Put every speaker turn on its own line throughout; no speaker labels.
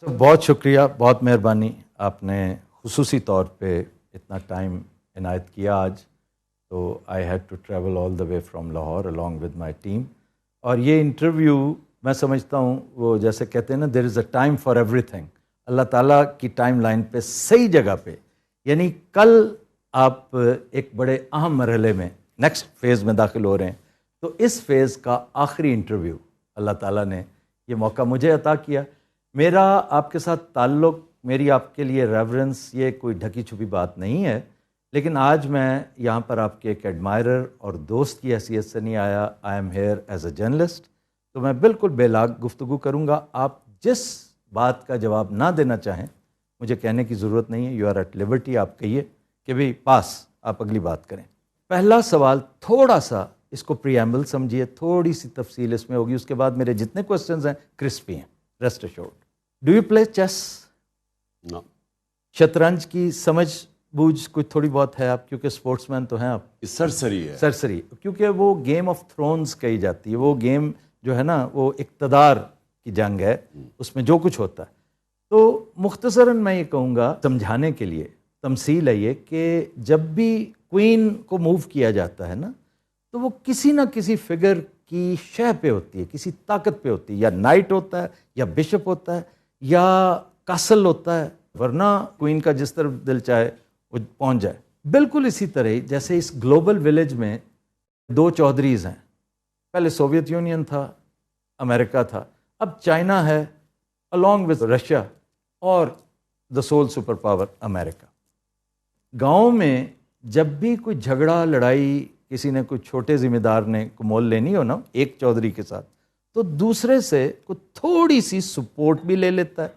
بہت شکریہ، بہت مہربانی، آپ نے خصوصی طور پہ اتنا ٹائم عنایت کیا آج. تو I had to travel all the way from Lahore along with my team. اور یہ انٹرویو میں سمجھتا ہوں وہ جیسے کہتے ہیں نا there is a time for ایوری تھنگ. اللہ تعالیٰ کی ٹائم لائن پہ صحیح جگہ پہ، یعنی کل آپ ایک بڑے اہم مرحلے میں نیکسٹ فیز میں داخل ہو رہے ہیں. تو اس فیز کا آخری انٹرویو اللہ تعالیٰ نے یہ موقع مجھے عطا کیا. میرا آپ کے ساتھ تعلق، میری آپ کے لیے ریورنس، یہ کوئی ڈھکی چھپی بات نہیں ہے، لیکن آج میں یہاں پر آپ کے ایک ایڈمائرر اور دوست کی حیثیت سے نہیں آیا. I am here as a journalist. تو میں بالکل بے لاگ گفتگو کروں گا. آپ جس بات کا جواب نہ دینا چاہیں مجھے کہنے کی ضرورت نہیں ہے. You are at liberty. آپ کہیے کہ بھئی پاس، آپ اگلی بات کریں. پہلا سوال تھوڑا سا اس کو پریامبل سمجھیے، تھوڑی سی تفصیل اس میں ہوگی، اس کے بعد میرے جتنے کوسچنز ہیں کرسپی ہیں، rest assured. Do you play chess?
No.
شطرنج کی سمجھ بوجھ کچھ تھوڑی بہت ہے آپ، کیونکہ اسپورٹس مین تو ہیں آپ.
سرسری ہے.
سرسری، کیونکہ وہ گیم آف تھرونز کہی جاتی ہے. وہ گیم جو ہے نا وہ اقتدار کی جنگ ہے، اس میں جو کچھ ہوتا ہے. تو مختصراً میں یہ کہوں گا سمجھانے کے لیے، تمثیل ہے یہ کہ جب بھی کوئین کو موو کیا جاتا ہے نا تو وہ کسی نہ کسی فگر کی شے پہ ہوتی ہے، کسی طاقت پہ ہوتی ہے. یا نائٹ ہوتا ہے، یا بشپ ہوتا ہے، یا کاسل ہوتا ہے، ورنہ کوئین کا جس طرف دل چاہے وہ پہنچ جائے. بالکل اسی طرح جیسے اس گلوبل ولیج میں دو چودھریز ہیں. پہلے سوویت یونین تھا، امریکہ تھا، اب چائنا ہے along with رشیا اور دا سول سپر پاور امریکہ. گاؤں میں جب بھی کوئی جھگڑا لڑائی کسی نے کوئی چھوٹے ذمہ دار نے کو مول لینی ہو نا ایک چودھری کے ساتھ، تو دوسرے سے کوئی تھوڑی سی سپورٹ بھی لے لیتا ہے،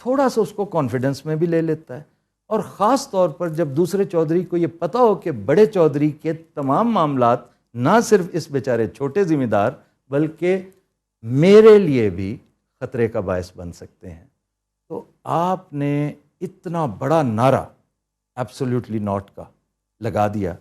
تھوڑا سا اس کو کانفیڈنس میں بھی لے لیتا ہے. اور خاص طور پر جب دوسرے چودھری کو یہ پتہ ہو کہ بڑے چودھری کے تمام معاملات نہ صرف اس بیچارے چھوٹے ذمہ دار بلکہ میرے لیے بھی خطرے کا باعث بن سکتے ہیں. تو آپ نے اتنا بڑا نعرہ ایبسلیوٹلی ناٹ کا لگا دیا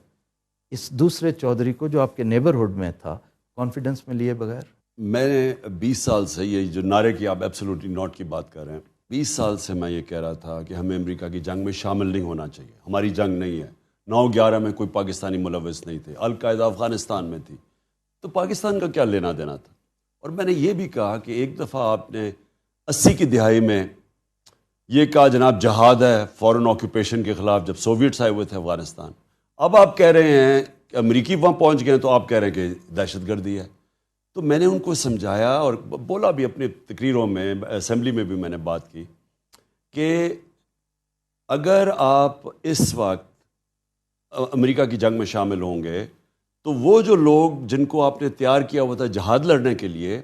اس دوسرے چودھری کو جو آپ کے نیبرہڈ میں تھا، کانفیڈنس میں لیے بغیر.
میں نے 20 سال سے یہ جو نعرے کی آپ ایبسلیوٹلی ناٹ کی بات کر رہے ہیں، 20 سال سے میں یہ کہہ رہا تھا کہ ہمیں امریکہ کی جنگ میں شامل نہیں ہونا چاہیے. ہماری جنگ نہیں ہے. 9/11 میں کوئی پاکستانی ملوث نہیں تھے. القاعدہ افغانستان میں تھی، تو پاکستان کا کیا لینا دینا تھا. اور میں نے یہ بھی کہا کہ ایک دفعہ آپ نے 80 کی دہائی میں یہ کہا جناب جہاد ہے فورن آکوپیشن کے خلاف، جب سوویٹس آئے ہوئے تھے افغانستان. اب آپ کہہ رہے ہیں کہ امریکی وہاں پہنچ گئے تو آپ کہہ رہے ہیں کہ دہشت گردی ہے. تو میں نے ان کو سمجھایا اور بولا بھی اپنی تقریروں میں، اسمبلی میں بھی میں نے بات کی کہ اگر آپ اس وقت امریکہ کی جنگ میں شامل ہوں گے تو وہ جو لوگ جن کو آپ نے تیار کیا ہوا تھا جہاد لڑنے کے لیے،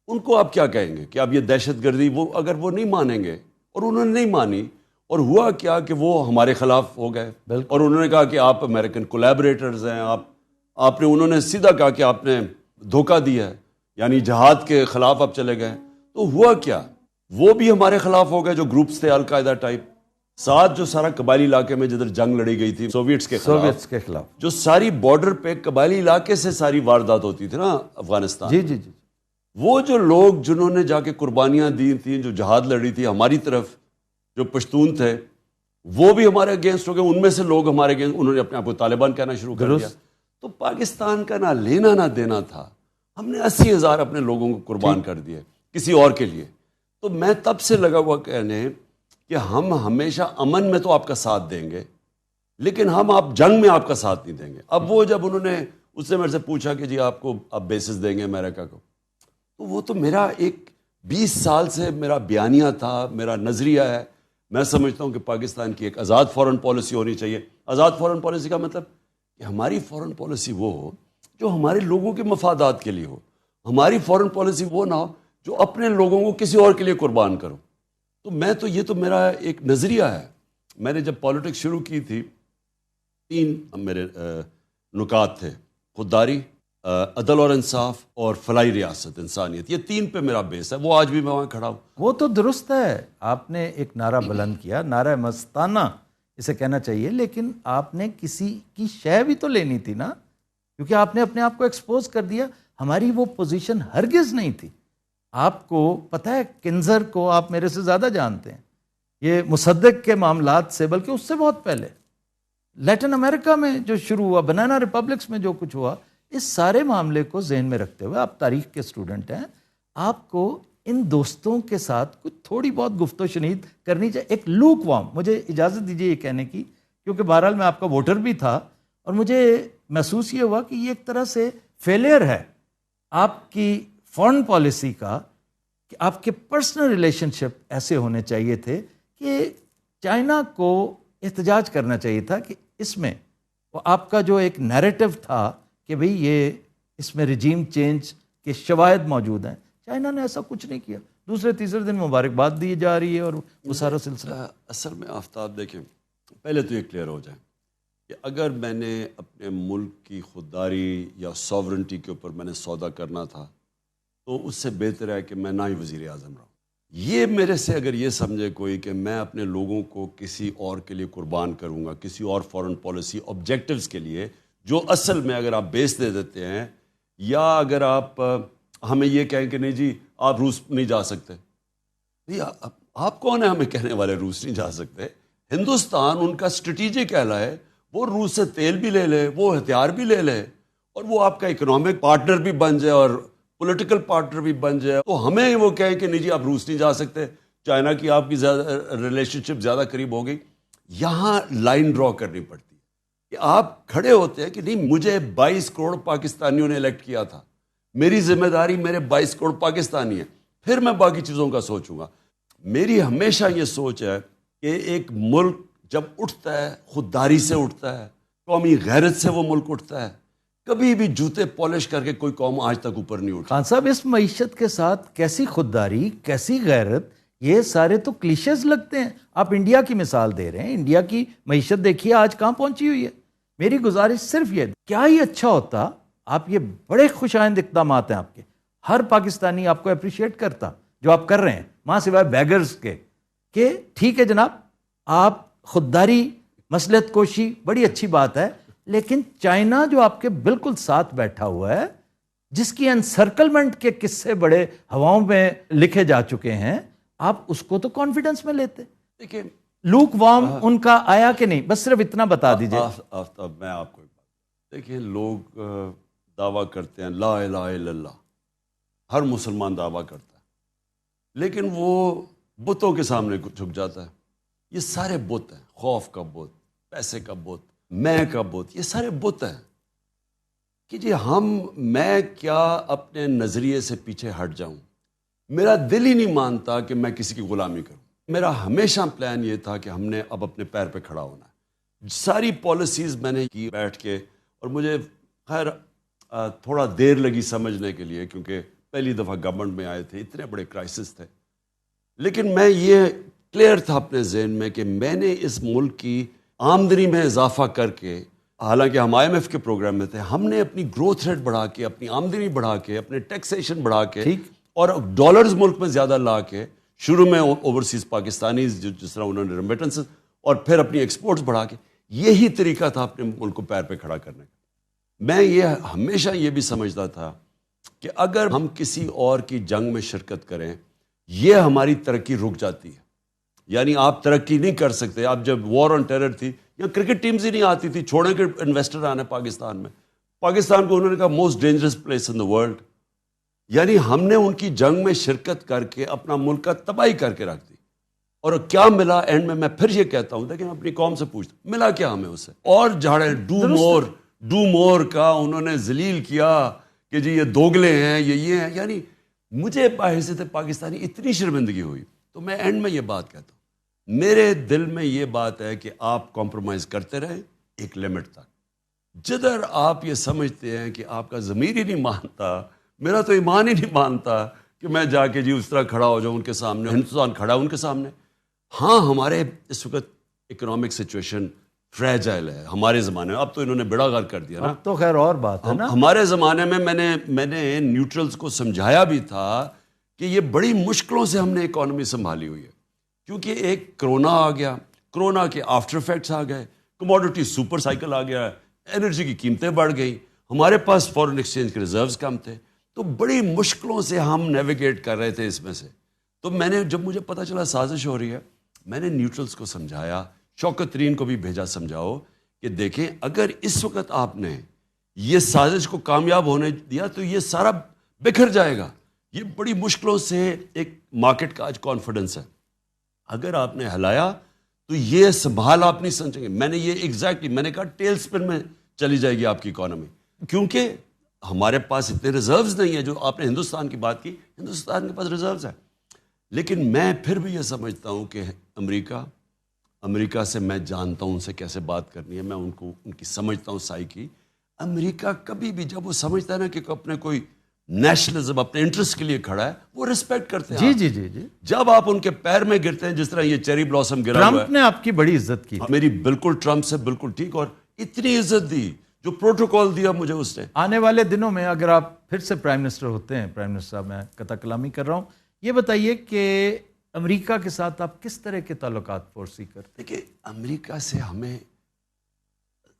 ان کو آپ کیا کہیں گے کہ اب یہ دہشت گردی، وہ اگر وہ نہیں مانیں گے، اور انہوں نے نہیں مانی، اور ہوا کیا کہ وہ ہمارے خلاف ہو گئے. اور انہوں نے کہا کہ آپ امریکن کولیبریٹرز ہیں. آپ نے، انہوں نے سیدھا کہا کہ آپ نے دھوکہ دیا ہے، یعنی جہاد کے خلاف آپ چلے گئے. تو ہوا کیا، وہ بھی ہمارے خلاف ہو گئے جو گروپس تھے القاعدہ ٹائپ. ساتھ جو سارا قبائلی علاقے میں جدھر جنگ لڑی گئی تھی سوویٹس کے خلاف، جو ساری بارڈر پہ قبائلی علاقے سے ساری واردات ہوتی تھی نا افغانستان.
جی
وہ جو لوگ جنہوں نے جا کے قربانیاں دی تھیں، جو جہاد لڑی تھی ہماری طرف، جو پشتون تھے، وہ بھی ہمارے اگینسٹ ہو گئے. ان میں سے لوگ ہمارے اگینسٹ، انہوں نے اپنے آپ کو طالبان کہنا شروع کر دیا. تو پاکستان کا نہ لینا نہ دینا تھا. ہم نے 80,000 اپنے لوگوں کو قربان کر دیے کسی اور کے لیے. تو میں تب سے لگا ہوا کہنے کہ ہم ہمیشہ امن میں تو آپ کا ساتھ دیں گے، لیکن ہم آپ جنگ میں آپ کا ساتھ نہیں دیں گے. اب وہ جب انہوں نے اس سے میرے سے پوچھا کہ جی آپ کو اب بیسز دیں گے امریکہ کو، تو وہ تو میرا ایک 20 سال سے میرا بیانیہ تھا، میرا نظریہ ہے. میں سمجھتا ہوں کہ پاکستان کی ایک آزاد فورن پالیسی ہونی چاہیے. آزاد فورن پالیسی کا مطلب کہ ہماری فورن پالیسی وہ ہو جو ہمارے لوگوں کے مفادات کے لیے ہو. ہماری فورن پالیسی وہ نہ ہو جو اپنے لوگوں کو کسی اور کے لیے قربان کرو. تو میں تو، یہ تو میرا ایک نظریہ ہے. میں نے جب پالیٹکس شروع کی تھی 3 میرے نکات تھے: خودداری، عدل اور انصاف، اور فلاحی ریاست انسانیت. یہ 3 پہ میرا بیس ہے. وہ آج بھی میں وہاں کھڑا ہوں.
وہ تو درست ہے. آپ نے ایک نعرہ بلند کیا، نعرہ مستانہ اسے کہنا چاہیے، لیکن آپ نے کسی کی شے بھی تو لینی تھی نا، کیونکہ آپ نے اپنے آپ کو ایکسپوز کر دیا. ہماری وہ پوزیشن ہرگز نہیں تھی. آپ کو پتہ ہے کنزر کو آپ میرے سے زیادہ جانتے ہیں، یہ مصدق کے معاملات سے بلکہ اس سے بہت پہلے لیٹن امریکہ میں جو شروع ہوا، بنانا ریپبلکس میں جو کچھ ہوا، اس سارے معاملے کو ذہن میں رکھتے ہوئے آپ تاریخ کے اسٹوڈنٹ ہیں، آپ کو ان دوستوں کے ساتھ کچھ تھوڑی بہت گفت و شنید کرنی چاہیے. ایک لوک وارم، مجھے اجازت دیجیے یہ کہنے کی، کیونکہ بہرحال میں آپ کا ووٹر بھی تھا اور مجھے محسوس یہ ہوا کہ یہ ایک طرح سے فیلئر ہے آپ کی فارن پالیسی کا، کہ آپ کے پرسنل ریلیشن شپ ایسے ہونے چاہیے تھے کہ چائنا کو احتجاج کرنا چاہیے تھا کہ اس میں وہ آپ کا جو ایک نیریٹو تھا کہ بھئی یہ اس میں رجیم چینج کے شواہد موجود ہیں، چائنا نے ایسا کچھ نہیں کیا. دوسرے تیسرے دن مبارکباد دی جا رہی ہے اور وہ سارا سلسلہ.
اصل میں آفتاب دیکھیں، پہلے تو یہ کلیئر ہو جائے کہ اگر میں نے اپنے ملک کی خودداری یا ساورنٹی کے اوپر میں نے سودا کرنا تھا تو اس سے بہتر ہے کہ میں نہ ہی وزیر اعظم رہوں. یہ میرے سے اگر یہ سمجھے کوئی کہ میں اپنے لوگوں کو کسی اور کے لیے قربان کروں گا، کسی اور فارن پالیسی آبجیکٹیوز کے لیے، جو اصل میں اگر آپ بیس دے دیتے ہیں، یا اگر آپ ہمیں یہ کہیں کہ نہیں جی آپ روس نہیں جا سکتے، آپ کون ہیں ہمیں کہنے والے روس نہیں جا سکتے؟ ہندوستان ان کا اسٹریٹجک ایلا ہے، وہ روس سے تیل بھی لے لے، وہ ہتھیار بھی لے لے، اور وہ آپ کا اکنامک پارٹنر بھی بن جائے اور پولیٹیکل پارٹنر بھی بن جائے، تو ہمیں وہ کہیں کہ نہیں جی آپ روس نہیں جا سکتے، چائنا کی آپ کی ریلیشن شپ زیادہ قریب ہو گئی. یہاں لائن ڈرا کرنی پڑتی ہے کہ آپ کھڑے ہوتے ہیں کہ نہیں، مجھے 22 کروڑ پاکستانیوں نے الیکٹ کیا تھا، میری ذمہ داری میرے 22 کروڑ پاکستانی ہیں، پھر میں باقی چیزوں کا سوچوں گا. میری ہمیشہ یہ سوچ ہے کہ ایک ملک جب اٹھتا ہے خودداری سے اٹھتا ہے، قومی غیرت سے وہ ملک اٹھتا ہے. کبھی بھی جوتے پالش کر کے کوئی قوم آج تک اوپر نہیں اٹھی.
خان صاحب، اس معیشت کے ساتھ کیسی خودداری، کیسی غیرت، یہ سارے تو کلیشز لگتے ہیں. آپ انڈیا کی مثال دے رہے ہیں، انڈیا کی معیشت دیکھیے آج کہاں پہنچی ہوئی ہے. میری گزارش صرف یہ، کیا ہی اچھا ہوتا، آپ یہ بڑے خوش آئند اقدامات ہیں آپ کے، ہر پاکستانی آپ کو اپریشیٹ کرتا جو آپ کر رہے ہیں، ماں سوائے بیگرز کے، کہ ٹھیک ہے جناب، آپ خودداری، مصلحت کوشی بڑی اچھی بات ہے، لیکن چائنا جو آپ کے بالکل ساتھ بیٹھا ہوا ہے، جس کی انسرکلمنٹ کے قصے بڑے ہواؤں میں لکھے جا چکے ہیں، آپ اس کو تو کانفیڈنس میں لیتے.
دیکھیں،
لوک وارم ان کا آیا کہ نہیں؟ بس صرف اتنا بتا دیجئے.
آفتاب، میں آپ کو ایک بات، دیکھیں، لوگ دعویٰ کرتے ہیں لا الہ الا اللہ، ہر مسلمان دعویٰ کرتا ہے، لیکن وہ بتوں کے سامنے جھک جاتا ہے. یہ سارے بت ہیں، خوف کا بت، پیسے کا بت، میں کا بت، یہ سارے بت ہیں کہ جی میں کیا اپنے نظریے سے پیچھے ہٹ جاؤں. میرا دل ہی نہیں مانتا کہ میں کسی کی غلامی کروں. میرا ہمیشہ پلان یہ تھا کہ ہم نے اب اپنے پیر پہ کھڑا ہونا ہے. ساری پالیسیز میں نے کی بیٹھ کے، اور مجھے خیر تھوڑا دیر لگی سمجھنے کے لیے، کیونکہ پہلی دفعہ گورنمنٹ میں آئے تھے، اتنے بڑے کرائسس تھے، لیکن میں یہ کلیئر تھا اپنے ذہن میں کہ میں نے اس ملک کی آمدنی میں اضافہ کر کے، حالانکہ ہم IMF کے پروگرام میں تھے، ہم نے اپنی گروتھ ریٹ بڑھا کے، اپنی آمدنی بڑھا کے، اپنے ٹیکسیشن بڑھا کے، اور ڈالرز ملک میں زیادہ لا کے، شروع میں اوورسیز پاکستانیز جس طرح انہوں نے ریمیٹنسز، اور پھر اپنی ایکسپورٹس بڑھا کے، یہی طریقہ تھا اپنے ملک کو پیر پہ کھڑا کرنے کا. میں یہ ہمیشہ یہ بھی سمجھتا تھا کہ اگر ہم کسی اور کی جنگ میں شرکت کریں، یہ ہماری ترقی رک جاتی ہے. یعنی آپ ترقی نہیں کر سکتے. آپ جب وار آن ٹیرر تھی، یا کرکٹ ٹیمز ہی نہیں آتی تھی، چھوڑیں کہ انویسٹر آنے پاکستان میں، پاکستان کو انہوں نے کہا most dangerous place in the world. یعنی ہم نے ان کی جنگ میں شرکت کر کے اپنا ملک کا تباہی کر کے رکھ دی. اور کیا ملا اینڈ میں پھر یہ کہتا ہوں، لیکن اپنی قوم سے پوچھتا ہوں ملا کیا ہمیں اس سے؟ اور جھاڑے ڈو مور کا انہوں نے ذلیل کیا کہ جی یہ دوگلے ہیں، یہ ہیں. یعنی مجھے بحیثیت پاکستانی اتنی شرمندگی ہوئی. تو میں اینڈ میں یہ بات کہتا ہوں، میرے دل میں یہ بات ہے کہ آپ کمپرومائز کرتے رہیں ایک لمٹ تک. جدھر آپ یہ سمجھتے ہیں کہ آپ کا ضمیر ہی نہیں مانتا، میرا تو ایمان ہی نہیں مانتا کہ میں جا کے جی اس طرح کھڑا ہو جاؤں ان کے سامنے. ہندوستان کھڑا ان کے سامنے. ہاں، ہمارے اس وقت اکنامک سچویشن فریجائل ہے ہمارے زمانے میں. اب تو انہوں نے بیڑا غرق کر دیا نا.
اب تو خیر اور بات ہے نا.
ہمارے زمانے میں میں نے نیوٹرلز کو سمجھایا بھی تھا کہ یہ بڑی مشکلوں سے ہم نے اکانومی سنبھالی ہوئی ہے، کیونکہ ایک کرونا آ گیا، کرونا کے آفٹر افیکٹس آ گئے، کموڈٹی سپر سائیکل آ گیا، انرجی کی قیمتیں بڑھ گئیں، ہمارے پاس فورن ایکسچینج کے ریزروز کم تھے. تو بڑی مشکلوں سے ہم نیویگیٹ کر رہے تھے اس میں سے. تو میں نے جب مجھے پتا چلا سازش ہو رہی ہے, میں نے نیوٹرلز کو سمجھایا, شوکت ترین کو بھی بھیجا سمجھاؤ کہ دیکھیں اگر اس وقت آپ نے یہ سازش کو کامیاب ہونے دیا تو یہ سارا بکھر جائے گا. یہ بڑی مشکلوں سے ایک مارکیٹ کا آج کانفیڈنس ہے, اگر آپ نے ہلایا تو یہ سنبھال آپ نہیں سمجھیں گے. میں نے یہ ایگزیکٹلی میں نے کہا ٹیل سپن میں چلی جائے گی آپ کی اکانومی, کیونکہ ہمارے پاس اتنے ریزروز نہیں ہیں. جو آپ نے ہندوستان کی بات کی, ہندوستان کے پاس ریزروز ہیں, لیکن میں پھر بھی یہ سمجھتا ہوں کہ امریکہ سے میں جانتا ہوں ان سے کیسے بات کرنی ہے, میں ان کی سمجھتا ہوں سائیکی. امریکہ کبھی بھی جب وہ سمجھتا ہے نا کہ اپنے کوئی نیشنلزم اپنے انٹرسٹ کے لیے کھڑا ہے, وہ ریسپیکٹ کرتے ہیں.
جی.
جب آپ ان کے پیر میں گرتے ہیں, جس طرح یہ چیری بلاسم گرا ہوا ہے,
ٹرمپ نے آپ کی بڑی عزت کی,
میری بالکل ٹرمپ سے بالکل ٹھیک, اور اتنی عزت دی جو پروٹوکول دیا مجھے اس نے.
آنے والے دنوں میں اگر آپ پھر سے پرائم منسٹر ہوتے ہیں, پرائم منسٹر صاحب میں قطع کلامی کر رہا ہوں, یہ بتائیے کہ امریکہ کے ساتھ آپ کس طرح کے تعلقات فورسی کرتے ہیں؟
دیکھیں, امریکہ سے ہمیں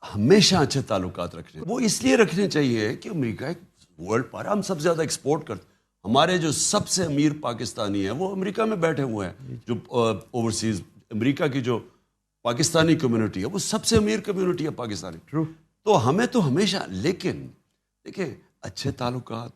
ہمیشہ اچھے تعلقات رکھنے, وہ اس لیے رکھنے چاہیے کہ امریکہ ایک ورلڈ پاور, ہم سب سے زیادہ ایکسپورٹ کرتے. ہمارے جو سب سے امیر پاکستانی ہیں وہ امریکہ میں بیٹھے ہوئے ہیں, جو اوورسیز امریکہ کی جو پاکستانی کمیونٹی ہے وہ سب سے امیر کمیونٹی ہے پاکستانی.
ٹرو.
تو ہمیں تو ہمیشہ, لیکن دیکھیں اچھے تعلقات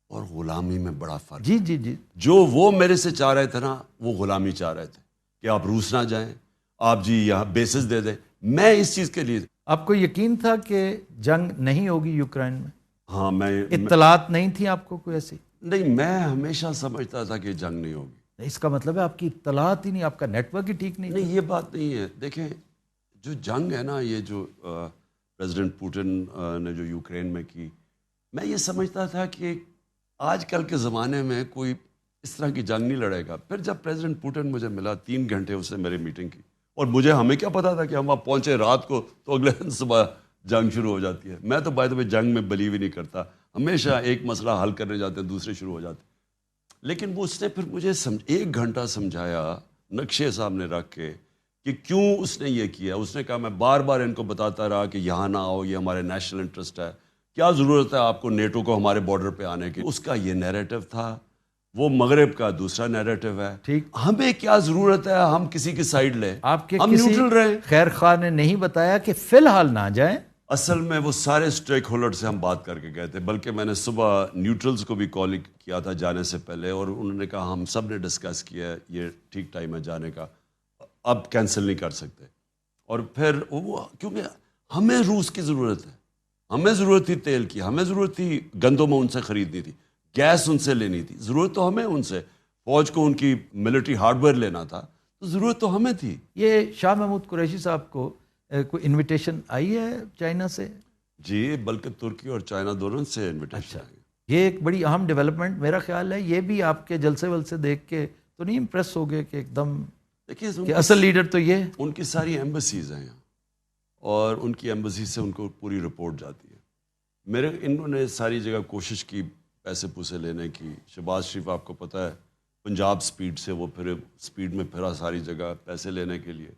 اور غلامی میں بڑا فرق.
جی.
جو وہ میرے سے چاہ رہے تھے نا, وہ غلامی چاہ رہے تھے کہ آپ روس نہ جائیں, آپ جی یہاں بیسز دے دیں. میں اس چیز کے لیے,
آپ کو یقین تھا کہ جنگ نہیں ہوگی یوکرائن میں؟
ہاں, میں
اطلاعات نہیں تھی آپ کو کوئی ایسی؟
نہیں, میں ہمیشہ سمجھتا تھا کہ جنگ نہیں ہوگی.
اس کا مطلب ہے آپ کی اطلاعات ہی نہیں, آپ کا نیٹ ورک ہی ٹھیک نہیں.
نہیں, یہ بات نہیں ہے. دیکھیں جو جنگ ہے نا, یہ جو پریزیڈنٹ پوٹن نے جو یوکرین میں کی, میں یہ سمجھتا تھا کہ آج کل کے زمانے میں کوئی اس طرح کی جنگ نہیں لڑے گا. پھر جب پریزیڈنٹ پوٹن مجھے ملا, 3 گھنٹے اس نے میری میٹنگ کی, اور ہمیں کیا پتا تھا کہ ہم وہاں پہنچے رات کو تو اگلے دن صبح جنگ شروع ہو جاتی ہے. میں تو بائی دا وے جنگ میں بلیو ہی نہیں کرتا, ہمیشہ ایک مسئلہ حل کرنے جاتے ہیں دوسرے شروع ہو جاتے. لیکن وہ اس نے پھر مجھے 1 گھنٹہ سمجھایا نقشے سامنے رکھ کے کہ کیوں اس نے یہ کیا. اس نے کہا میں بار بار ان کو بتاتا رہا کہ یہاں نہ آؤ, یہ ہمارے نیشنل انٹرسٹ ہے, کیا ضرورت ہے آپ کو نیٹو کو ہمارے بارڈر پہ آنے کی. اس کا یہ نیریٹو تھا, وہ مغرب کا دوسرا نیریٹو ہے.
ٹھیک,
ہمیں کیا ضرورت ہے ہم کسی کی سائیڈ لیں,
آپ کے
ہم
کسی
نیوٹرل رہیں.
خیر خواہ نے نہیں بتایا کہ فی الحال نہ جائیں؟
اصل میں وہ سارے اسٹیک ہولڈر سے ہم بات کر کے گئے تھے, بلکہ میں نے صبح نیوٹرلز کو بھی کال کیا تھا جانے سے پہلے, اور انہوں نے کہا ہم سب نے ڈسکس کیا ہے یہ ٹھیک ٹائم ہے جانے کا, اب کینسل نہیں کر سکتے. اور پھر وہ کیونکہ ہمیں روس کی ضرورت ہے, ہمیں ضرورت تھی تیل کی, ہمیں ضرورت تھی گندم ان سے خریدنی تھی, گیس ان سے لینی تھی, ضرورت تو ہمیں ان سے, فوج کو ان کی ملٹری ہارڈ ویئر لینا تھا, تو ضرورت تو ہمیں تھی.
یہ شاہ محمود قریشی صاحب کو کوئی انویٹیشن آئی ہے چائنا سے؟
جی, بلکہ ترکی اور چائنا دونوں سے انویٹیشن آئی.
یہ ایک بڑی اہم ڈیولپمنٹ میرا خیال ہے. یہ بھی آپ کے جلسے ولسے دیکھ کے تو نہیں امپریس ہو گئے کہ ایک دم کہ اصل لیڈر تو یہ؟
ان کی ساری ایمبیسیز ہیں یہاں, اور ان کی ایمبیسی سے ان کو پوری رپورٹ جاتی ہے. انہوں نے ساری جگہ کوشش کی پیسے پوسے لینے کی. شہباز شریف آپ کو پتہ ہے پنجاب سپیڈ سے وہ پھر سپیڈ میں پھرا ساری جگہ پیسے لینے کے لیے,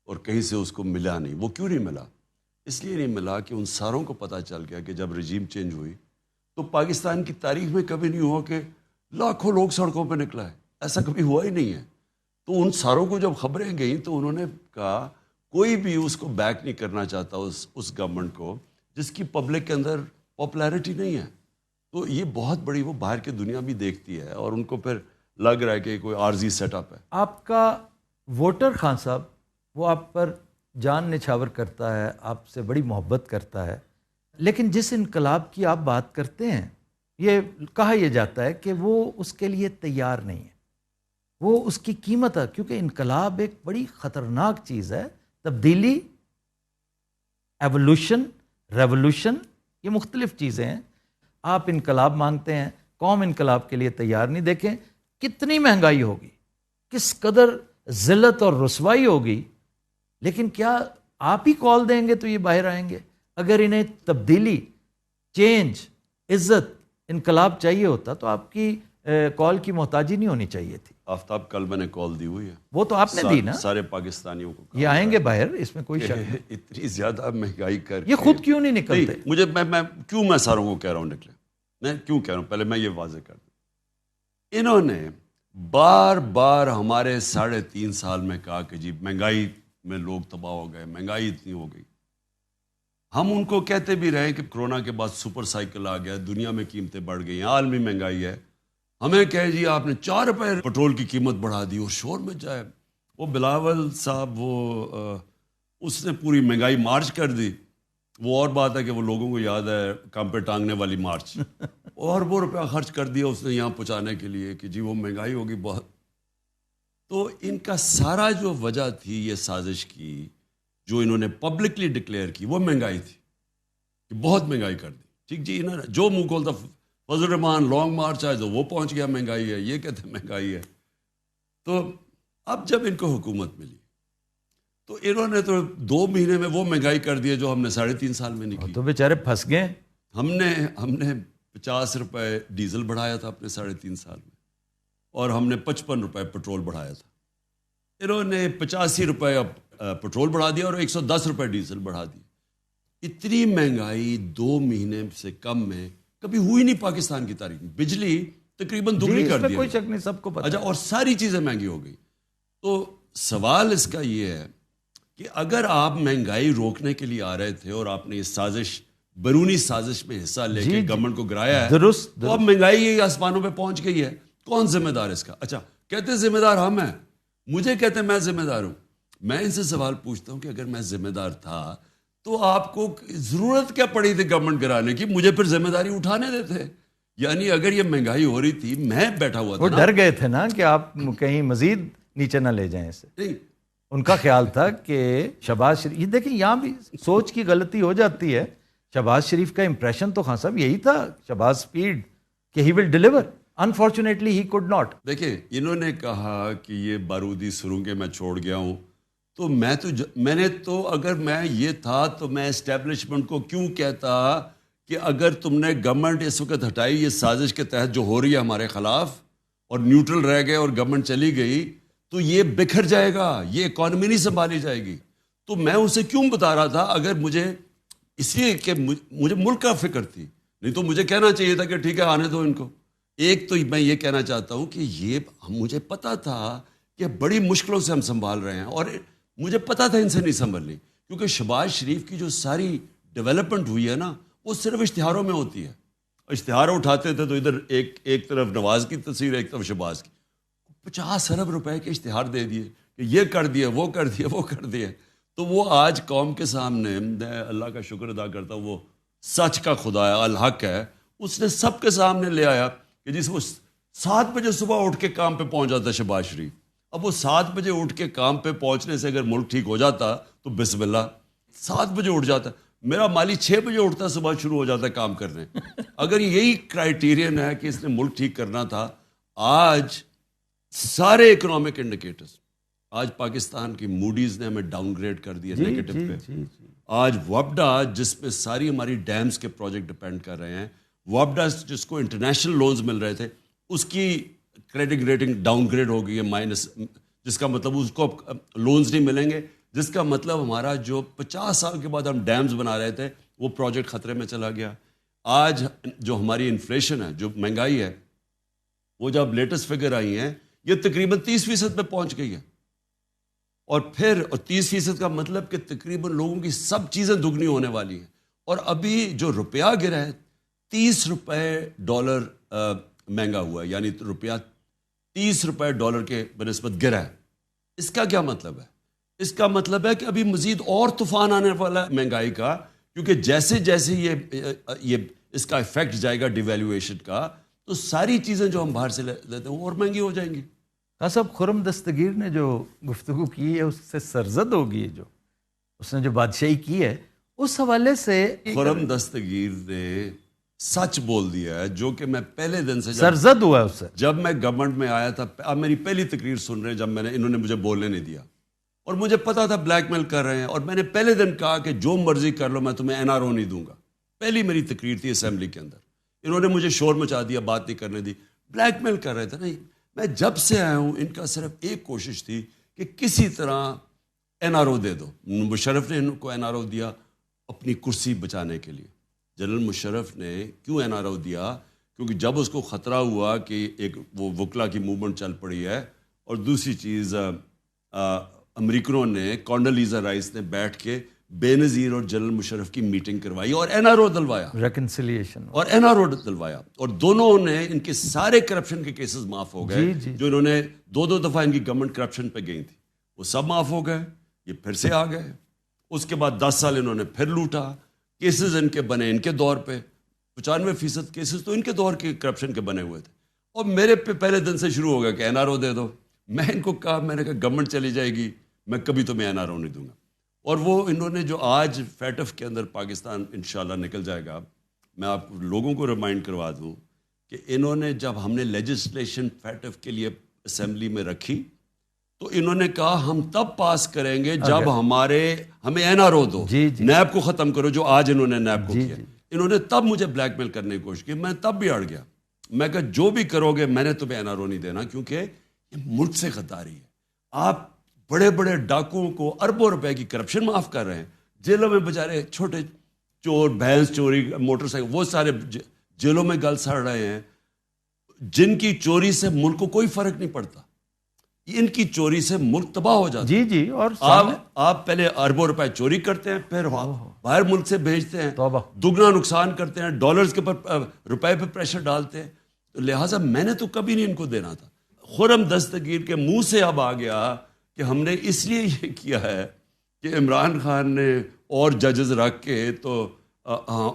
اور کہیں سے اس کو ملا نہیں. وہ کیوں نہیں ملا؟ اس لیے نہیں ملا کہ ان ساروں کو پتہ چل گیا کہ جب رجیم چینج ہوئی تو پاکستان کی تاریخ میں کبھی نہیں ہوا کہ لاکھوں لوگ سڑکوں پہ نکلا ہے, ایسا کبھی ہوا ہی نہیں ہے. تو ان ساروں کو جب خبریں گئیں تو انہوں نے کہا کوئی بھی اس کو بیک نہیں کرنا چاہتا اس گورنمنٹ کو جس کی پبلک کے اندر پاپولیرٹی نہیں ہے. تو یہ بہت بڑی وہ باہر کی دنیا بھی دیکھتی ہے, اور ان کو پھر لگ رہا ہے کہ کوئی عارضی سیٹ اپ ہے.
آپ کا ووٹر خان صاحب وہ آپ پر جان نچھاور کرتا ہے, آپ سے بڑی محبت کرتا ہے, لیکن جس انقلاب کی آپ بات کرتے ہیں یہ کہا یہ جاتا ہے کہ وہ اس کے لیے تیار نہیں ہے, وہ اس کی قیمت ہے, کیونکہ انقلاب ایک بڑی خطرناک چیز ہے. تبدیلی, ایوولوشن, ریولوشن, یہ مختلف چیزیں ہیں. آپ انقلاب مانگتے ہیں, قوم انقلاب کے لیے تیار نہیں. دیکھیں کتنی مہنگائی ہوگی, کس قدر ذلت اور رسوائی ہوگی, لیکن کیا آپ ہی کال دیں گے تو یہ باہر آئیں گے؟ اگر انہیں تبدیلی, چینج, عزت, انقلاب چاہیے ہوتا تو آپ کی کال کی محتاجی نہیں ہونی چاہیے تھی.
آفتاب کل میں نے کال دی ہوئی ہے,
وہ تو آپ نے دی نا,
سارے پاکستانیوں کو.
یہ آئیں گے باہر, اس میں کوئی شک نہیں.
اتنی زیادہ مہنگائی کر
یہ خود کیوں نہیں نکلتے؟
مجھے میں کیوں میں ساروں کو کہہ رہا ہوں نکلے. میں کیوں کہہ رہا ہوں پہلے میں یہ واضح کر دوں. انہوں نے بار بار ہمارے 3.5 سال میں کہا کہ جی مہنگائی میں لوگ تباہ ہو گئے, مہنگائی اتنی ہو گئی. ہم ان کو کہتے بھی رہے کہ کرونا کے بعد سپر سائیکل آ گیا, دنیا میں قیمتیں بڑھ گئی ہیں, عالمی مہنگائی ہے. ہمیں کہے جی آپ نے 4 روپے پٹرول کی قیمت بڑھا دی اور شور میں جائے. وہ بلاول صاحب اس نے پوری مہنگائی مارچ کر دی. وہ اور بات ہے کہ وہ لوگوں کو یاد ہے کام پہ ٹانگنے والی مارچ, اور وہ روپیہ خرچ کر دیا اس نے یہاں پہنچانے کے لیے کہ جی وہ مہنگائی ہوگی بہت. تو ان کا سارا جو وجہ تھی یہ سازش کی جو انہوں نے پبلکلی ڈکلیئر کی وہ مہنگائی تھی کہ بہت مہنگائی کر دی. ٹھیک جی, انہوں نے جو منہ کھولتا فضل الرحمان لانگ مارچ آئے تو وہ پہنچ گیا مہنگائی ہے, یہ کہتے ہیں مہنگائی ہے. تو اب جب ان کو حکومت ملی تو انہوں نے تو 2 مہینے میں وہ مہنگائی کر دی جو ہم نے 3.5 سال میں نہیں کی.
تو بیچارے پھنس گئے.
ہم نے 50 روپے ڈیزل بڑھایا تھا اپنے 3.5 سال میں, اور ہم نے 55 روپے پٹرول بڑھایا تھا. انہوں نے 85 روپے پٹرول بڑھا دیا اور 110 روپے ڈیزل بڑھا دی. اتنی مہنگائی 2 مہینے سے کم میں کبھی ہوئی نہیں پاکستان کی تاریخ میں. بجلی تقریباً دگنی کر دی,
کوئی شک نہیں, سب کو پتہ.
اچھا, اور ساری چیزیں مہنگی ہو گئی. تو سوال اس کا یہ ہے کہ اگر آپ مہنگائی روکنے کے لیے آ رہے تھے اور آپ نے یہ سازش بیرونی سازش میں حصہ لے کے گورنمنٹ کو گرایا ہے,
درست,
تو اب مہنگائی آسمانوں پہ پہنچ گئی ہے. کون ذمہ دار ہے اس کا؟ اچھا, کہتے ذمہ دار ہم ہیں, مجھے کہتے ہیں میں ذمہ دار ہوں. میں ان سے سوال پوچھتا ہوں کہ اگر میں ذمہ دار تھا تو آپ کو ضرورت کیا پڑی تھی گورنمنٹ گرانے کی؟ مجھے پھر ذمہ داری اٹھانے دیتے. یعنی اگر یہ مہنگائی ہو رہی تھی, میں بیٹھا ہوا تھا,
وہ ڈر گئے تھے نا کہ آپ کہیں مزید نیچے نہ لے جائیں اسے.
نہیں,
ان کا خیال تھا کہ شہباز شریف, یہ دیکھیں یہاں بھی سوچ کی غلطی ہو جاتی ہے. شہباز شریف کا امپریشن تو خان صاحب یہی تھا, شہباز اسپیڈ, کہ he will deliver. Unfortunately he could not.
دیکھیں انہوں نے کہا کہ یہ بارودی سرنگیں میں چھوڑ گیا ہوں, تو میں نے تو اگر میں یہ تھا تو میں اسٹیبلشمنٹ کو کیوں کہتا کہ اگر تم نے گورنمنٹ اس وقت ہٹائی یہ سازش کے تحت جو ہو رہی ہے ہمارے خلاف, اور نیوٹرل رہ گئے اور گورنمنٹ چلی گئی, تو یہ بکھر جائے گا, یہ اکانومی نہیں سنبھالی جائے گی. تو میں اسے کیوں بتا رہا تھا؟ اگر مجھے اس لیے کہ مجھے ملک کا فکر تھی, نہیں تو مجھے کہنا چاہیے تھا کہ ٹھیک ہے آنے دو ان کو. ایک تو میں یہ کہنا چاہتا ہوں کہ یہ مجھے پتا تھا کہ بڑی مشکلوں سے ہم سنبھال رہے ہیں, اور مجھے پتا تھا ان سے نہیں سنبھلنی, کیونکہ شہباز شریف کی جو ساری ڈیولپمنٹ ہوئی ہے نا وہ صرف اشتہاروں میں ہوتی ہے. اشتہار اٹھاتے تھے تو ادھر ایک طرف نواز کی تصویر, ایک طرف شہباز کی. 50 ارب روپے کے اشتہار دے دیے کہ یہ کر دیے, وہ کر دیے, وہ کر دیے. تو وہ آج قوم کے سامنے, میں اللہ کا شکر ادا کرتا ہوں, وہ سچ کا خدا ہے, الحق ہے, اس نے سب کے سامنے لے آیا کہ جس وہ 7 بجے صبح اٹھ کے کام پہ پہنچ جاتا شہباز شریف. اب وہ 7 بجے اٹھ کے کام پہ پہنچنے سے اگر ملک ٹھیک ہو جاتا تو بسم اللہ, 7 بجے اٹھ جاتا. میرا مالی 6 بجے اٹھتا, صبح شروع ہو جاتا ہے کام کرنے. اگر یہی کرائیٹیرین ہے کہ اس نے ملک ٹھیک کرنا تھا, آج سارے اکنامک انڈیکیٹرز, آج پاکستان کی موڈیز نے ہمیں ڈاؤن گریڈ کر دیا نیگیٹو پہ. آج وابڈا جس پہ ساری ہماری ڈیمز کے پروجیکٹ ڈپینڈ کر رہے ہیں, وابڈا جس کو انٹرنیشنل لونز مل رہے تھے, اس کی کریڈٹ ریٹنگ ڈاؤن گریڈ ہو گئی ہے مائنس, جس کا مطلب اس کو لونز نہیں ملیں گے, جس کا مطلب ہمارا جو 50 سال کے بعد ہم ڈیمز بنا رہے تھے وہ پروجیکٹ خطرے میں چلا گیا. آج جو ہماری انفلیشن ہے, جو مہنگائی ہے, وہ جب لیٹسٹ فگر آئی ہیں یہ تقریباً 30% پہ پہنچ گئی ہے. اور 30% کا مطلب کہ تقریباً لوگوں کی سب چیزیں دگنی ہونے والی ہیں. اور ابھی جو روپیہ گرا ہے, 30 روپے ڈالر مہنگا ہوا ہے, یعنی روپیہ 30 روپے ڈالر کے بنسبت گرا ہے. اس کا کیا مطلب ہے؟ اس کا مطلب ہے کہ ابھی مزید اور طوفان آنے والا ہے مہنگائی کا, کیونکہ جیسے جیسے یہ اس کا افیکٹ جائے گا ڈیویلیویشن کا, تو ساری چیزیں جو ہم باہر سے لیتے ہیں وہ اور مہنگی ہو جائیں گی.
صاحب خرم دستگیر نے جو گفتگو کی ہے اس سے سرزد ہوگی, جو اس نے جو بادشاہی کی ہے اس حوالے سے.
خرم دستگیر نے سچ بول دیا ہے, جو کہ میں پہلے دن سے
سرزد ہوا ہے اس سے. جب
میں گورنمنٹ میں آیا تھا, آپ میری پہلی تقریر سن رہے ہیں, جب انہوں نے مجھے بولنے نہیں دیا, اور مجھے پتا تھا بلیک میل کر رہے ہیں, اور میں نے پہلے دن کہا کہ جو مرضی کر لو میں تمہیں NRO نہیں دوں گا. پہلی میری تقریر تھی اسمبلی کے اندر, انہوں نے مجھے شور مچا دیا, بات نہیں کرنے دی, بلیک میل کر رہے تھے. نہیں, میں جب سے آیا ہوں ان کا صرف ایک کوشش تھی کہ کسی طرح NRO دے دو. مشرف نے ان کو NRO دیا اپنی کرسی بچانے کے لیے. جنرل مشرف نے کیوں NRO دیا کیونکہ جب اس کو خطرہ ہوا کہ ایک وہ وکلا کی موومنٹ چل پڑی ہے، اور دوسری چیز امریکنوں نے کونڈولیزا رائس نے بیٹھ کے بے نظیر اور جنرل مشرف کی میٹنگ کروائی اور این آر او دلوایا،
ریکنسیلیشن
اور این آر او دلوایا، اور دونوں نے ان کے سارے کرپشن کے کیسز معاف ہو گئے جو انہوں نے دو دفعہ ان کی گورنمنٹ کرپشن پہ گئی تھی، وہ سب معاف ہو گئے، یہ پھر سے آ گئے۔ اس کے بعد 10 سال انہوں نے پھر لوٹا، کیسز ان کے بنے ان کے دور پہ، 95% کیسز تو ان کے دور کے کرپشن کے بنے ہوئے تھے، اور میرے پہ پہلے دن سے شروع ہو گیا کہ این آر او دے دو۔ میں ان کو کہا، میں نے کہا گورنمنٹ چلی جائے گی، میں کبھی تمہیں این آر او نہیں دوں گا۔ اور وہ انہوں نے جو آج فیٹف کے اندر پاکستان انشاءاللہ نکل جائے گا، میں آپ لوگوں کو ریمائنڈ کروا دوں کہ انہوں نے جب ہم نے لیجسلیشن فیٹف کے لیے اسمبلی میں رکھی تو انہوں نے کہا ہم تب پاس کریں گے جب ہمیں این آر او دو، نیب کو ختم کرو، جو آج انہوں نے نیب کو کیا۔ انہوں نے تب مجھے بلیک میل کرنے کی کوشش کی، میں تب بھی اڑ گیا، میں کہا جو بھی کرو گے میں نے تمہیں این آر او نہیں دینا، کیونکہ یہ ملک سے غداری ہے۔ آپ بڑے بڑے ڈاکوؤں کو اربوں روپے کی کرپشن معاف کر رہے ہیں، جیلوں میں بیچارے چھوٹے چور، بھینس چوری، موٹر سائیکل، وہ سارے جیلوں میں گل سڑ رہے ہیں، جن کی چوری سے ملک کو کوئی فرق نہیں پڑتا، ان کی چوری سے ملک تباہ ہو جاتا ہے۔
جی اور
آپ پہلے اربوں روپے چوری کرتے ہیں، پھر باہر ملک سے بھیجتے ہیں، دگنا نقصان کرتے ہیں، ڈالرز کے اوپر روپے پہ پریشر ڈالتے ہیں، تو لہٰذا میں نے تو کبھی نہیں ان کو دینا تھا۔ خرم دستگیر کے منہ سے اب آ گیا کہ ہم نے اس لیے یہ کیا ہے کہ عمران خان نے اور ججز رکھ کے تو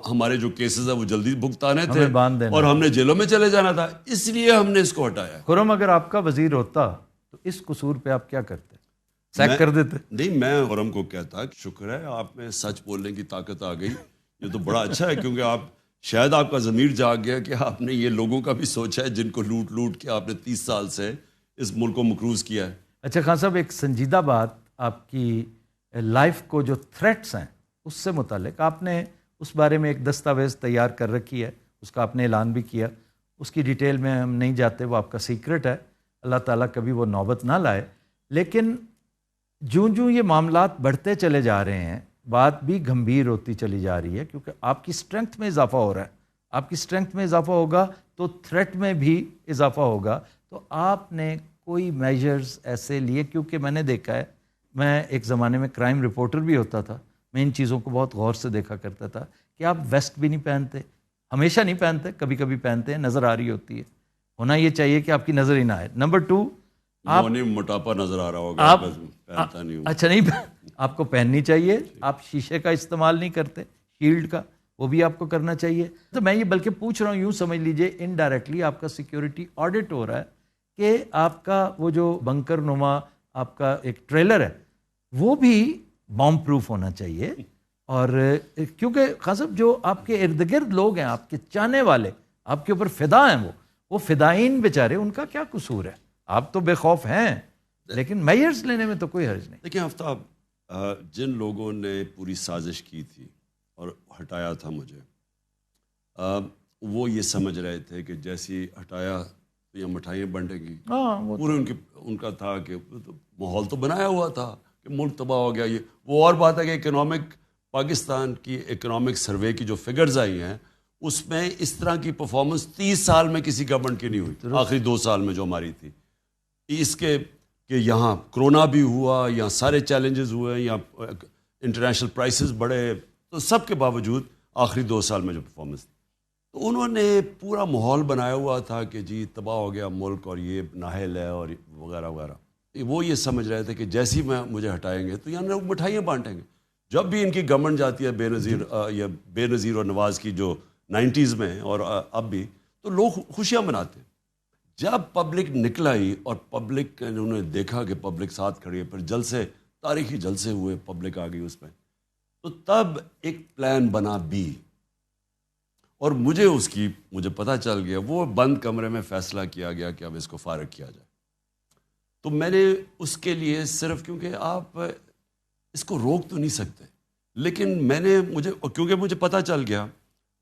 ہمارے جو کیسز ہیں وہ جلدی بھگتانے تھے اور ہم نے جیلوں میں چلے جانا تھا، اس لیے ہم نے اس کو ہٹایا۔
خرم اگر آپ کا وزیر ہوتا تو اس قصور پہ آپ کیا کرتے؟ سیک کر دیتے؟
نہیں، میں خرم کو کہتا کہ شکر ہے آپ میں سچ بولنے کی طاقت آ گئی، یہ تو بڑا اچھا ہے، کیونکہ آپ شاید آپ کا ضمیر جاگ گیا کہ آپ نے یہ لوگوں کا بھی سوچا ہے جن کو لوٹ کے آپ نے 30 سال سے اس ملک کو مقروض کیا ہے۔
اچھا خان صاحب، ایک سنجیدہ بات آپ کی لائف کو جو تھریٹس ہیں اس سے متعلق، آپ نے اس بارے میں ایک دستاویز تیار کر رکھی ہے، اس کا آپ نے اعلان بھی کیا، اس کی ڈیٹیل میں ہم نہیں جاتے، وہ آپ کا سیکرٹ ہے، اللہ تعالیٰ کبھی وہ نوبت نہ لائے۔ لیکن جوں یہ معاملات بڑھتے چلے جا رہے ہیں، بات بھی گمبھیر ہوتی چلی جا رہی ہے، کیونکہ آپ کی اسٹرینتھ میں اضافہ ہو رہا ہے، آپ کی اسٹرینتھ میں اضافہ ہوگا تو تھریٹ میں بھی اضافہ ہوگا، تو آپ نے کوئی میجرز ایسے لیے؟ کیونکہ میں نے دیکھا ہے، میں ایک زمانے میں کرائم رپورٹر بھی ہوتا تھا، میں ان چیزوں کو بہت غور سے دیکھا کرتا تھا کہ آپ ویسٹ بھی نہیں پہنتے، ہمیشہ نہیں پہنتے، کبھی کبھی پہنتے ہیں، نظر آ رہی ہوتی ہے، ہونا یہ چاہیے کہ آپ کی نظر ہی نہ آئے۔ نمبر 2، آپ
موٹاپا نظر آ رہا ہوگا، پہنتا نہیں ہوں۔
اچھا، نہیں، آپ کو پہننی چاہیے، آپ شیشے کا استعمال نہیں کرتے، شیلڈ کا، وہ بھی آپ کو کرنا چاہیے۔ تو میں یہ بلکہ پوچھ رہا ہوں، یوں سمجھ لیجئے انڈائریکٹلی آپ کا سیکیورٹی آڈٹ ہو رہا ہے کہ آپ کا وہ جو بنکر نما آپ کا ایک ٹریلر ہے وہ بھی بام پروف ہونا چاہیے، اور کیونکہ خان صاحب جو آپ کے ارد گرد لوگ ہیں، آپ کے چاہنے والے، آپ کے اوپر فدا ہیں، وہ فدائین بیچارے، ان کا کیا قصور ہے؟ آپ تو بے خوف ہیں، لیکن میئرز لینے میں تو کوئی حرج نہیں۔
دیکھیں آفتاب، جن لوگوں نے پوری سازش کی تھی اور ہٹایا تھا مجھے، وہ یہ سمجھ رہے تھے کہ جیسی ہٹایا تو یہ مٹھائیاں بنٹیں گی، پورے ان کا تھا کہ ماحول تو بنایا ہوا تھا کہ ملک تباہ ہو گیا۔ یہ وہ اور بات ہے کہ پاکستان کی اکنامک سروے کی جو فگرز آئی ہیں اس میں اس طرح کی پرفارمنس 30 سال میں کسی گورنمنٹ کی نہیں ہوئی، آخری 2 سال میں جو ہماری تھی، اس کے کہ یہاں کرونا بھی ہوا، یہاں سارے چیلنجز ہوئے، یہاں انٹرنیشنل پرائسز بڑھے، تو سب کے باوجود آخری 2 سال میں جو پرفارمنس تھی، تو انہوں نے پورا ماحول بنایا ہوا تھا کہ جی تباہ ہو گیا ملک اور یہ نااہل ہے اور وغیرہ وغیرہ۔ وہ یہ سمجھ رہے تھے کہ جیسی میں مجھے ہٹائیں گے تو یہاں لوگ مٹھائیاں بانٹیں گے۔ جب بھی ان کی گورنمنٹ جاتی ہے بے نظیر اور نواز کی جو 90s میں اور اب بھی، تو لوگ خوشیاں مناتے ہیں۔ جب پبلک نکل آئی اور پبلک انہوں نے دیکھا کہ پبلک ساتھ کھڑی ہے، پھر جلسے، تاریخی جلسے ہوئے، پبلک آ گئی اس میں، تو تب ایک پلان بنا بی، اور مجھے پتہ چل گیا، وہ بند کمرے میں فیصلہ کیا گیا کہ اب اس کو فارغ کیا جائے۔ تو میں نے اس کے لیے صرف، کیونکہ آپ اس کو روک تو نہیں سکتے، لیکن کیونکہ مجھے پتہ چل گیا،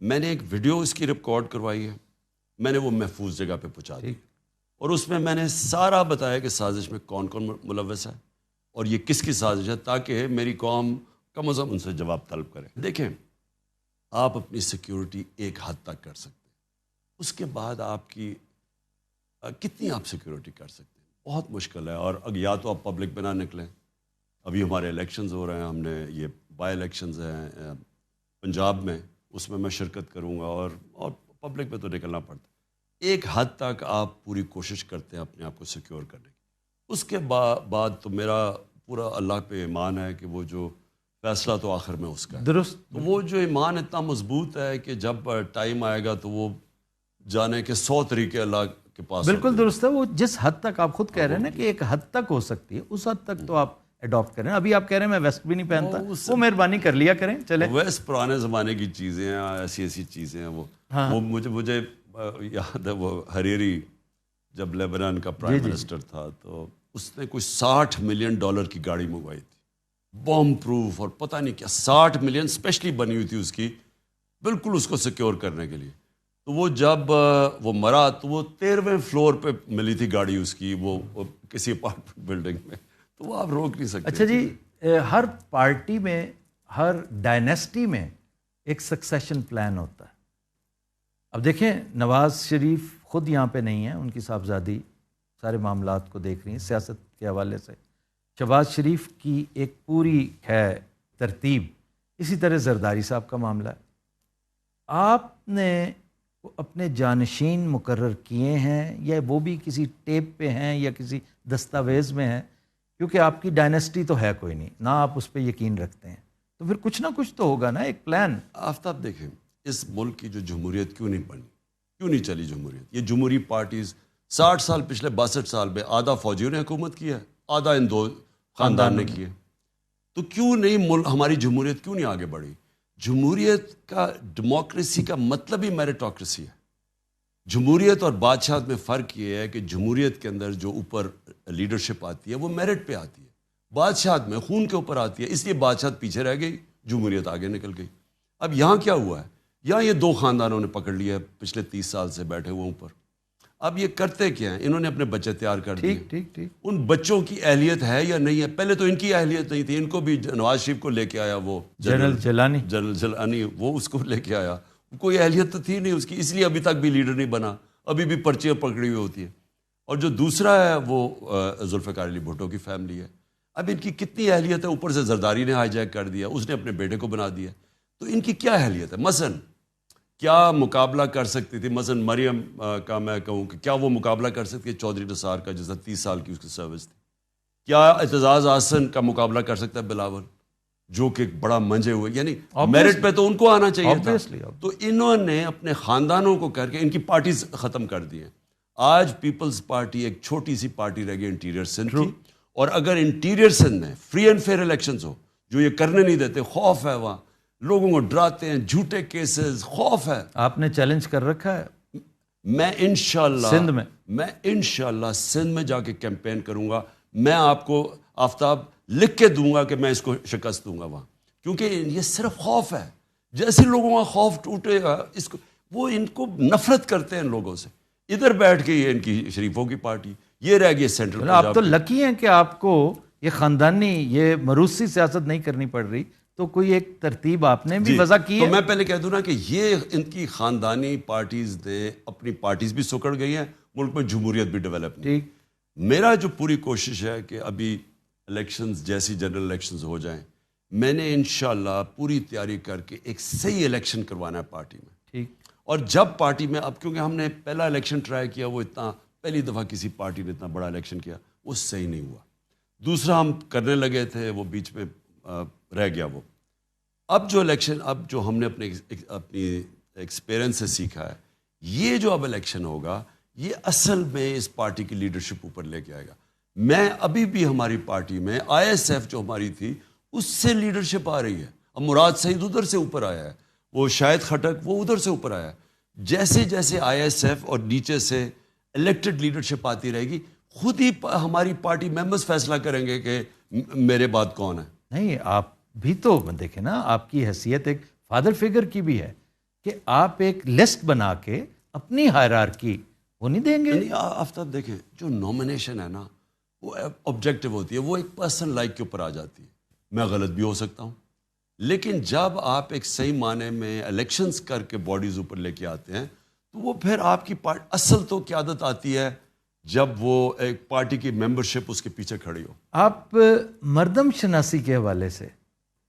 میں نے ایک ویڈیو اس کی ریکارڈ کروائی ہے، میں نے وہ محفوظ جگہ پہ پہنچا دی، اور اس میں نے سارا بتایا کہ سازش میں کون کون ملوث ہے اور یہ کس کی سازش ہے، تاکہ میری قوم کم از کم ان سے جواب طلب کرے۔ دیکھیں، آپ اپنی سیکیورٹی ایک حد تک کر سکتے ہیں، اس کے بعد آپ کی کتنی آپ سیکیورٹی کر سکتے ہیں؟ بہت مشکل ہے. اور یا تو آپ پبلک میں نہ نکلیں. ابھی ہمارے الیکشنز ہو رہے ہیں, ہم نے یہ بائی الیکشنز ہیں پنجاب میں, اس میں شرکت کروں گا, اور پبلک میں تو نکلنا پڑتا ہے. ایک حد تک آپ پوری کوشش کرتے ہیں اپنے آپ کو سیکیور کرنے کی. اس کے بعد تو میرا پورا اللہ پہ ایمان ہے کہ وہ جو فیصلہ تو آخر میں اس کا ہے.
درست.
تو وہ جو ایمان اتنا مضبوط ہے کہ جب ٹائم آئے گا تو وہ جانے کے 100 طریقے اللہ کے پاس.
بالکل درست ہے. وہ جس حد تک آپ خود کہہ رہے ہیں نا کہ ایک حد تک ہو سکتی ہے, اس حد تک تو آپ اڈاپٹ کریں. ابھی آپ کہہ رہے ہیں میں ویسٹ بھی نہیں پہنتا, وہ مہربانی کر لیا کریں. چلے
ویسٹ پرانے زمانے کی چیزیں ہیں, ایسی چیزیں ہیں. وہ مجھے یاد ہے, وہ حریری جب لیبنان کا پرائم منسٹر تھا تو اس نے کوئی $60 ملین کی گاڑی منگوائی تھی, بوم پروف اور پتہ نہیں کیا. 60 ملین اسپیشلی بنی ہوئی تھی اس کی, بالکل اس کو سیکیور کرنے کے لیے. تو وہ جب وہ مرا تو وہ 13ویں فلور پہ ملی تھی گاڑی اس کی, وہ کسی اپارٹمنٹ بلڈنگ میں. تو وہ آپ روک نہیں سکتے.
اچھا جی, ہر پارٹی میں, ہر ڈائنیسٹی میں ایک سکسیشن پلان ہوتا ہے. اب دیکھیں نواز شریف خود یہاں پہ نہیں ہیں, ان کی صاحبزادی سارے معاملات کو دیکھ رہی ہیں سیاست کے حوالے سے. شہباز شریف کی ایک پوری ہے ترتیب. اسی طرح زرداری صاحب کا معاملہ ہے. آپ نے اپنے جانشین مقرر کیے ہیں یا وہ بھی کسی ٹیپ پہ ہیں یا کسی دستاویز میں ہیں؟ کیونکہ آپ کی ڈائنیسٹی تو ہے کوئی نہیں, نہ آپ اس پہ یقین رکھتے ہیں, تو پھر کچھ نہ کچھ تو ہوگا نا, ایک پلان.
آفتاب دیکھیں, اس ملک کی جو جمہوریت کیوں نہیں بنی, کیوں نہیں چلی جمہوریت؟ یہ جمہوری پارٹیز 60 سال, پچھلے 62 سال میں آدھا فوجیوں نے حکومت کی ہے, آدھا ان دو خاندان نے کی ہے. تو کیوں نہیں ہماری جمہوریت کیوں نہیں آگے بڑھی؟ جمہوریت کا, ڈیموکریسی کا مطلب ہی میرٹوکریسی ہے. جمہوریت اور بادشاہت میں فرق یہ ہے کہ جمہوریت کے اندر جو اوپر لیڈرشپ آتی ہے وہ میرٹ پہ آتی ہے, بادشاہت میں خون کے اوپر آتی ہے. اس لیے بادشاہت پیچھے رہ گئی, جمہوریت آگے نکل گئی. اب یہاں کیا ہوا ہے, یہاں یہ 2 خاندانوں نے پکڑ لیا ہے, پچھلے 30 سال سے بیٹھے ہوئے اوپر. اب یہ کرتے کیا ہیں, انہوں نے اپنے بچے تیار کر دیے.
ٹھیک.
ان بچوں کی اہلیت ہے یا نہیں ہے؟ پہلے تو ان کی اہلیت نہیں تھی, ان کو بھی نواز شریف کو لے کے آیا وہ
جنرل
جیلانی, وہ اس کو لے کے آیا. کوئی اہلیت تو تھی نہیں اس کی, اس لیے ابھی تک بھی لیڈر نہیں بنا, ابھی بھی پرچیاں پکڑی ہوئی ہوتی ہیں. اور جو دوسرا ہے وہ ذوالفقار علی بھٹو کی فیملی ہے. اب ان کی کتنی اہلیت ہے؟ اوپر سے زرداری نے ہائی جیک کر دیا, اس نے اپنے بیٹے کو بنا دیا. تو ان کی کیا اہلیت ہے؟ مثلاً کیا مقابلہ کر سکتی تھی؟ مثلاً مریم کا میں کہوں کہ کیا وہ مقابلہ کر سکتی ہے چودھری نثار کا, جیسا 30 سال کی اس کی سروس تھی؟ کیا اعتزاز احسن کا مقابلہ کر سکتا ہے بلاول, جو کہ بڑا منجے ہوئے؟ یعنی میرٹ پہ تو ان کو آنا چاہیے تھا. تو انہوں نے اپنے خاندانوں کو کر کے ان کی پارٹیز ختم کر دی ہیں. آج پیپلز پارٹی ایک چھوٹی سی پارٹی رہ گئی انٹیریئر سندھ کی, اور اگر انٹیریئر سندھ میں فری اینڈ فیئر الیکشنز ہو, جو یہ کرنے نہیں دیتے, خوف ہے وہاں, لوگوں کو ڈراتے ہیں, جھوٹے کیسز, خوف ہے.
آپ نے چیلنج کر رکھا ہے؟
میں انشاءاللہ
سندھ میں
سندھ میں جا کے کیمپین کروں گا. میں آپ کو آفتاب لکھ کے دوں گا کہ میں اس کو شکست دوں گا وہاں, کیونکہ یہ صرف خوف ہے. جیسے لوگوں کا خوف ٹوٹے گا, اس کو وہ ان کو نفرت کرتے ہیں ان لوگوں سے. ادھر بیٹھ کے یہ ان کی شریفوں کی پارٹی, یہ رہ گئی سینٹرل.
آپ تو لکی ہیں کہ آپ کو یہ خاندانی, یہ مروسی سیاست نہیں کرنی پڑ رہی, تو کوئی ایک ترتیب آپ نے بھی وضع کی ہے.
تو میں پہلے کہہ دوں نا کہ یہ ان کی خاندانی پارٹیز نے اپنی پارٹیز بھی سکڑ گئی ہیں, ملک میں جمہوریت بھی ڈیولپ نہیں. میرا جو پوری کوشش ہے کہ ابھی الیکشنز جیسی جنرل الیکشنز ہو جائیں, میں نے انشاءاللہ پوری تیاری کر کے ایک صحیح الیکشن کروانا ہے پارٹی میں. اور جب پارٹی میں, اب کیونکہ ہم نے پہلا الیکشن ٹرائی کیا, وہ اتنا پہلی دفعہ کسی پارٹی نے اتنا بڑا الیکشن کیا, وہ صحیح نہیں ہوا. دوسرا ہم کرنے لگے تھے, وہ بیچ میں رہ گیا وہ. اب جو الیکشن, اب جو ہم نے اپنی ایکسپیرئنس سے سیکھا ہے, یہ جو اب الیکشن ہوگا, یہ اصل میں اس پارٹی کی لیڈرشپ اوپر لے کے آئے گا. میں ابھی بھی ہماری پارٹی میں ISF جو ہماری تھی, اس سے لیڈرشپ آ رہی ہے. اب مراد سعید ادھر سے اوپر آیا ہے, وہ شاہد خٹک وہ ادھر سے اوپر آیا ہے. جیسے جیسے ISF اور نیچے سے الیکٹڈ لیڈرشپ آتی رہے گی, خود ہی ہماری پارٹی ممبرز فیصلہ کریں گے کہ میرے بعد کون ہے. نہیں,
آپ بھی تو دیکھیں نا, آپ کی حیثیت ایک فادر فگر کی بھی ہے کہ آپ ایک لسٹ بنا کے اپنی ہائرارکی وہ نہیں دیں گے.
آفتاب دیکھیں, جو نومینیشن ہے نا وہ آبجیکٹو ہوتی ہے, وہ ایک پرسن لائک کے اوپر آ جاتی ہے. میں غلط بھی ہو سکتا ہوں, لیکن جب آپ ایک صحیح معنی میں الیکشنز کر کے باڈیز اوپر لے کے آتے ہیں, تو وہ پھر آپ کی اصل تو قیادت آتی ہے جب وہ ایک پارٹی کی ممبرشپ اس کے پیچھے کھڑی ہو.
آپ مردم شناسی کے حوالے سے